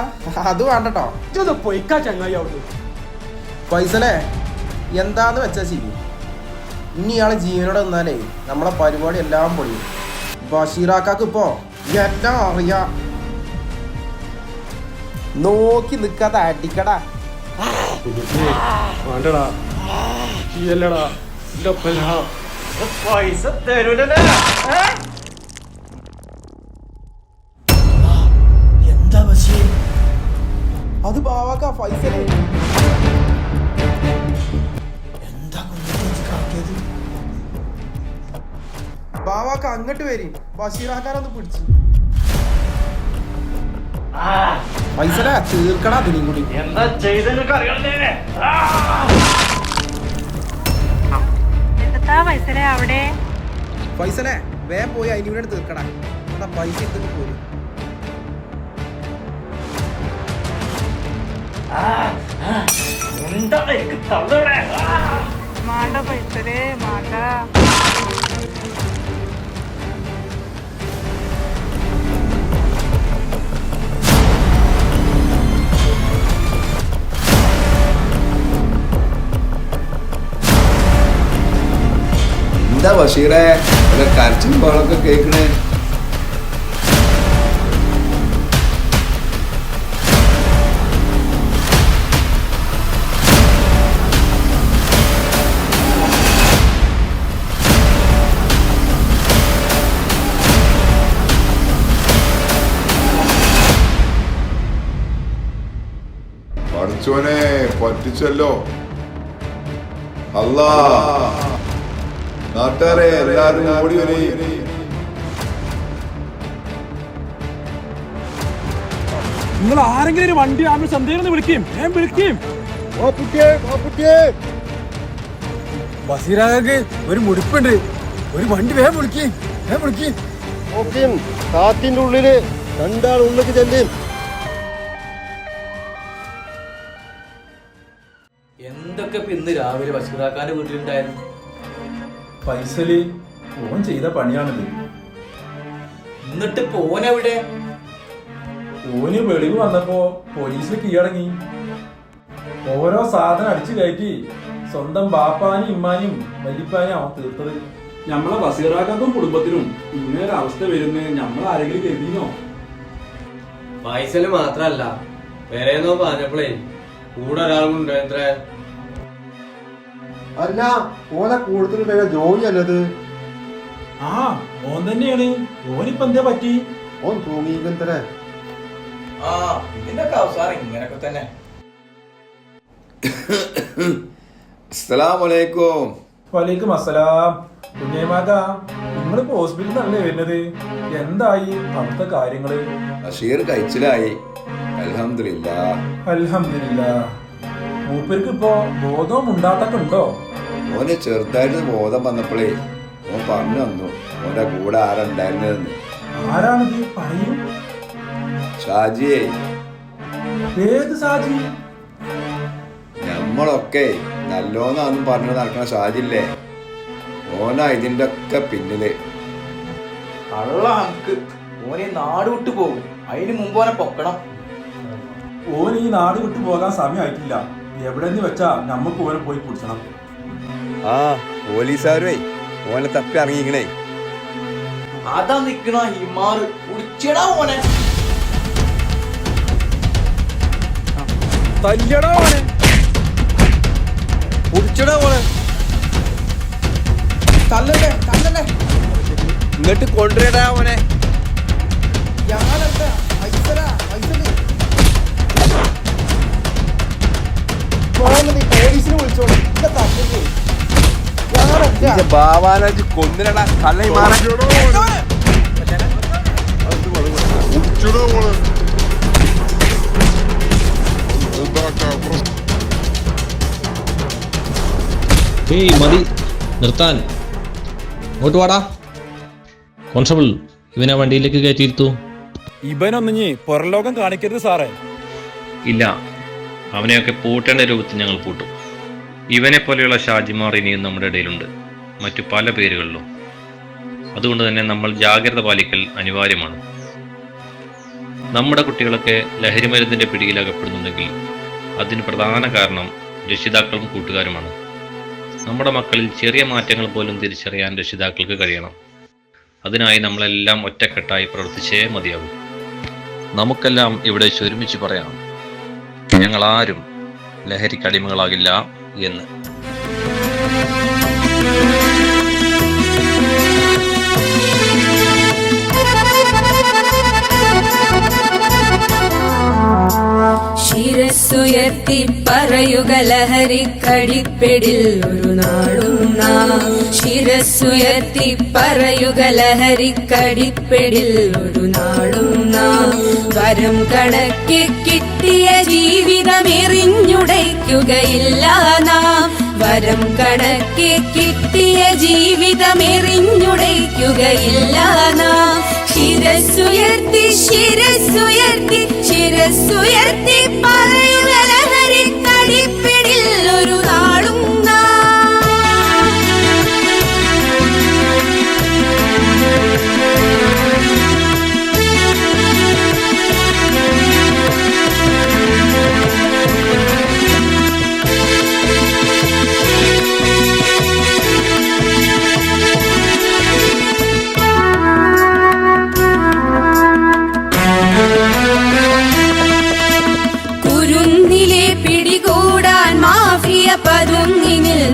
അത് വേണ്ടട്ടോ. ഇതൊന്ന് പൊയ്ക്കാ ചങ്ങായി അവിടുന്ന്. പൈസലേ, എന്താന്ന് വെച്ചാ ശരി. ഇനി ഇയാളെ ജീവനോടെ നിന്നാലേ നമ്മളെ പരിപാടി എല്ലാം പൊളിയും. ബഷീറാക്കാക്ക് ഇപ്പോ എല്ലാം അറിയാം. നോക്കി നിക്കാതെ അടിക്കടാ. വേണ്ടടാ, ഇല്ലടാ, പൈസ തരൂലേ? എന്താ ബഷീർ? അത് ബാവാക്ക ഫൈസലേ. ബാവാക്ക അങ്ങോട്ട് വരി, ബഷീറാക്കാനൊന്ന് പിടിച്ചു. പൈസലേ, തീർക്കടാ അതിനും കൂടി. എന്താ ചെയ്തെന്നൊക്കെ അറിയണേ? പൈസലേ, വേഗം പോയി അതിനൂടെ തീർക്കടാ. എന്താ പൈസ എടുത്തിട്ട് പോരും. മാണ്ട പൈസലേ മാണ്ട. എന്താ ബഷീറെ കരച്ചിലും ബഹളമൊക്കെ കേൾക്കണേ? പഠിച്ചോനെ പറ്റിച്ചല്ലോ. അല്ലാ, നാട്ടുകാരെ എല്ലാരും ഓടി വരി. നിങ്ങൾ ആരെങ്കിലും ഒരു വണ്ടി ആമ സന്ദേഹം വിളിക്കും, ഞാൻ വിളിക്കും. ബസീറാക്ക് ഒരു മുടിപ്പുണ്ട്, ഒരു വണ്ടി വേഗം വിളിക്കും, വേഗം വിളിക്കും. കാത്തിന്റെ ഉള്ളില് രണ്ടാൾ ഉള്ളിലേക്ക് ചെല്ലും. എന്തൊക്കെ ഇന്ന് രാവിലെ ബഷീറാക്കാന്റെ വീട്ടിലുണ്ടായിരുന്നു? പൈസല് ഓൻ ചെയ്ത പണിയാണിത്. എന്നിട്ട് പോനെവിടെ? ഓന് വെളിവ് വന്നപ്പോ പോലീസിൽ കീഴടങ്ങി. ഓരോ സാധനം അടിച്ചു കയറ്റി സ്വന്തം ബാപ്പാനും ഇമ്മാനും വല്യപ്പാനും അവൻ തീർത്തത്. നമ്മളെ ബസീറാക്കും കുടുംബത്തിനും ഇങ്ങനെ അവസ്ഥ വരുന്ന നമ്മൾ ആരെങ്കിലും കരുതിനോ? പൈസല് മാത്രല്ല, വേറെന്നോ പറഞ്ഞപ്പോഴേ കൂടെ ഒരാളുണ്ട്. എത്ര അല്ല, ഓനെ കൂടുതൽ ജോലി അല്ലത്. ആ ഓൻ തന്നെയാണ്. ഓനിപ്പോ എന്താ പറ്റി? ഓൻ തൂങ്ങിക്കന്തരേ. ഇതിന്റെ അവസാനം ഇങ്ങനൊക്കെ തന്നെ. അസ്സലാമലൈക്കും. വലൈക്കും അസ്സലാം. കുഞ്ഞേമാക്ക, നിങ്ങളിപ്പോ ഹോസ്പിറ്റലിൽ നല്ലേ വരുന്നത്? എന്തായി അവിടുത്തെ കാര്യങ്ങള്? ബഷീർ കഴിച്ചിലായി, അൽഹംദുലില്ലാ. അൽഹംദുലില്ലാ. മൂപ്പർക്ക് ഇപ്പോ ബോധവും ഉണ്ടാത്തൊക്കെ ഉണ്ടോ? ഓന് ചെറുതായിട്ട് ബോധം വന്നപ്പോഴേ ഓൻ പറഞ്ഞു തന്നു ഓന്റെ കൂടെ ആരുണ്ടായിരുന്നതെന്ന്. ആരാണിത് പറയൂ? ഷാജിയെ. ഏത് ഷാജി? നമ്മളൊക്കെ നല്ലോന്നാന്നും പറഞ്ഞു നടക്കണ ഷാജില്ലേ, ഓനാ ഇതിന്റെ ഒക്കെ പിന്നില്. കള്ള നമുക്ക് ഓനെ നാട് വിട്ടു പോകും, അതിന് മുമ്പ് ഓനെ പൊക്കണം. ഓൻ ഈ നാട് വിട്ടു പോകാൻ സമയമായിട്ടില്ല. എവിടെന്ന് വെച്ചാ നമുക്ക് ഓനെ പോയി പിടിച്ചണം. ആ പോലീസുകാരേ ഓനെ തപ്പി ഇറങ്ങിക്കണേ. അതാ നിക്കണ ഹിമാറ് കുടിച്ചടാ ഓനെ. തല്ലടാ ഓനെ, കുടിച്ചടാ ഓനെ. തല്ലല്ലേ തല്ലല്ലേ, ഇങ്ങോട്ട് കൊണ്ടുവരടാ ഓനെ. ഞാനെന്താ പൈസലാ പൈസല്. നീ പോലീസിനെ വിളിച്ചോളൂ. ബാവാനാജ് കൊന്നിരടാ കള്ളി മാറാ. മതി നിർത്താൻ. ഇങ്ങോട്ട് വാടാ കോൺസ്റ്റബിൾ, ഇവനെ വണ്ടിയിലേക്ക് കയറ്റിയിരുത്തു. ഇവനൊന്നിഞ്ഞ് പുറലോകം കാണിക്കരുത് സാറേ. ഇല്ല, അവനെയൊക്കെ പൂട്ടേണ്ട രൂപത്തിൽ ഞങ്ങൾ പൂട്ടും. ഇവനെ പോലെയുള്ള ഷാജിമാർ ഇനിയും നമ്മുടെ ഇടയിലുണ്ട്, മറ്റു പല പേരുകളിലും. അതുകൊണ്ട് തന്നെ നമ്മൾ ജാഗ്രത പാലിക്കൽ അനിവാര്യമാണ്. നമ്മുടെ കുട്ടികളൊക്കെ ലഹരിമരുന്നിന്റെ പിടിയിലകപ്പെടുന്നുണ്ടെങ്കിൽ അതിന് പ്രധാന കാരണം രക്ഷിതാക്കളും കൂട്ടുകാരുമാണ്. നമ്മുടെ മക്കളിൽ ചെറിയ മാറ്റങ്ങൾ പോലും തിരിച്ചറിയാൻ രക്ഷിതാക്കൾക്ക് കഴിയണം. അതിനായി നമ്മളെല്ലാം ഒറ്റക്കെട്ടായി പ്രവർത്തിച്ചേ മതിയാകും. നമുക്കെല്ലാം ഇവിടെ ഒരുമിച്ച് പറയാം, ഞങ്ങളാരും ലഹരിക്കടിമകളാകില്ല എന്ന്. ശിരസ്സുയർത്തി പറയുക ലഹരിക്കടിപ്പിടിൽ ഒരു നാളും നാം. ശിരസ്സുയർത്തി പറയുക ലഹരിക്കടിപ്പിടിൽ ഒരു നാളും നാം. വരം കണക്കെ കിട്ടിയ ജീവിതം എറിഞ്ഞുടയ്ക്കുകയില്ല നാം. വരം കണക്കെ കിട്ടിയ ജീവിതം എറിഞ്ഞുടയ്ക്കുകയില്ല നാം. ശിരസ്സുയർത്തി ശിരസ്സുയർത്തി ശിരസ്സുയർത്തി പറയുക ലഹരിക്കടിപ്പിടിൽ ഒരു നാളും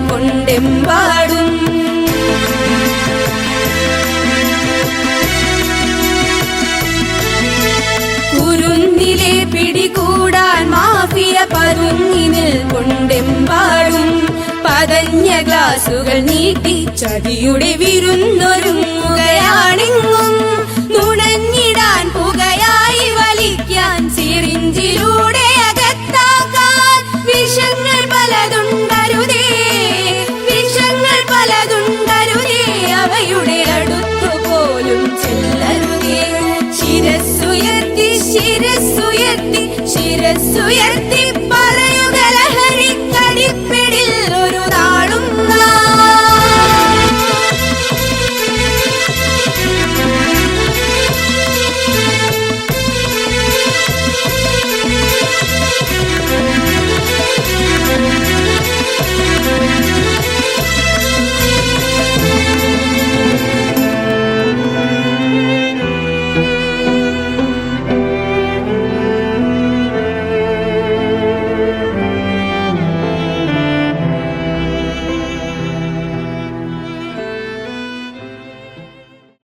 കൊണ്ടെമ്പാടും. കുരുന്നിലെ പിടികൂടാൻ മാഫിയ പതുങ്ങിനിൽ കൊണ്ടെമ്പാടും. പതഞ്ഞ ഗ്ലാസുകൾ നീട്ടി ചതിയുടെ വിരുന്നൊരുങ്ങുകയാണെങ്ങും. നുണഞ്ഞിടാൻ പുകയായി വലിക്കാൻ സിറിഞ്ചിലൂടെ അകത്താക്കാൻ വിഷങ്ങൾ പലതുണ്ടരുതേ, വിഷങ്ങൾ പലതുണ്ടരുതേ, അവയുടെ അടുത്തുപോലും ചെല്ലരുതേ. ശിരസ്സുയർത്തി ശിരസ്സുയർത്തി ശിരസ്സുയർത്തി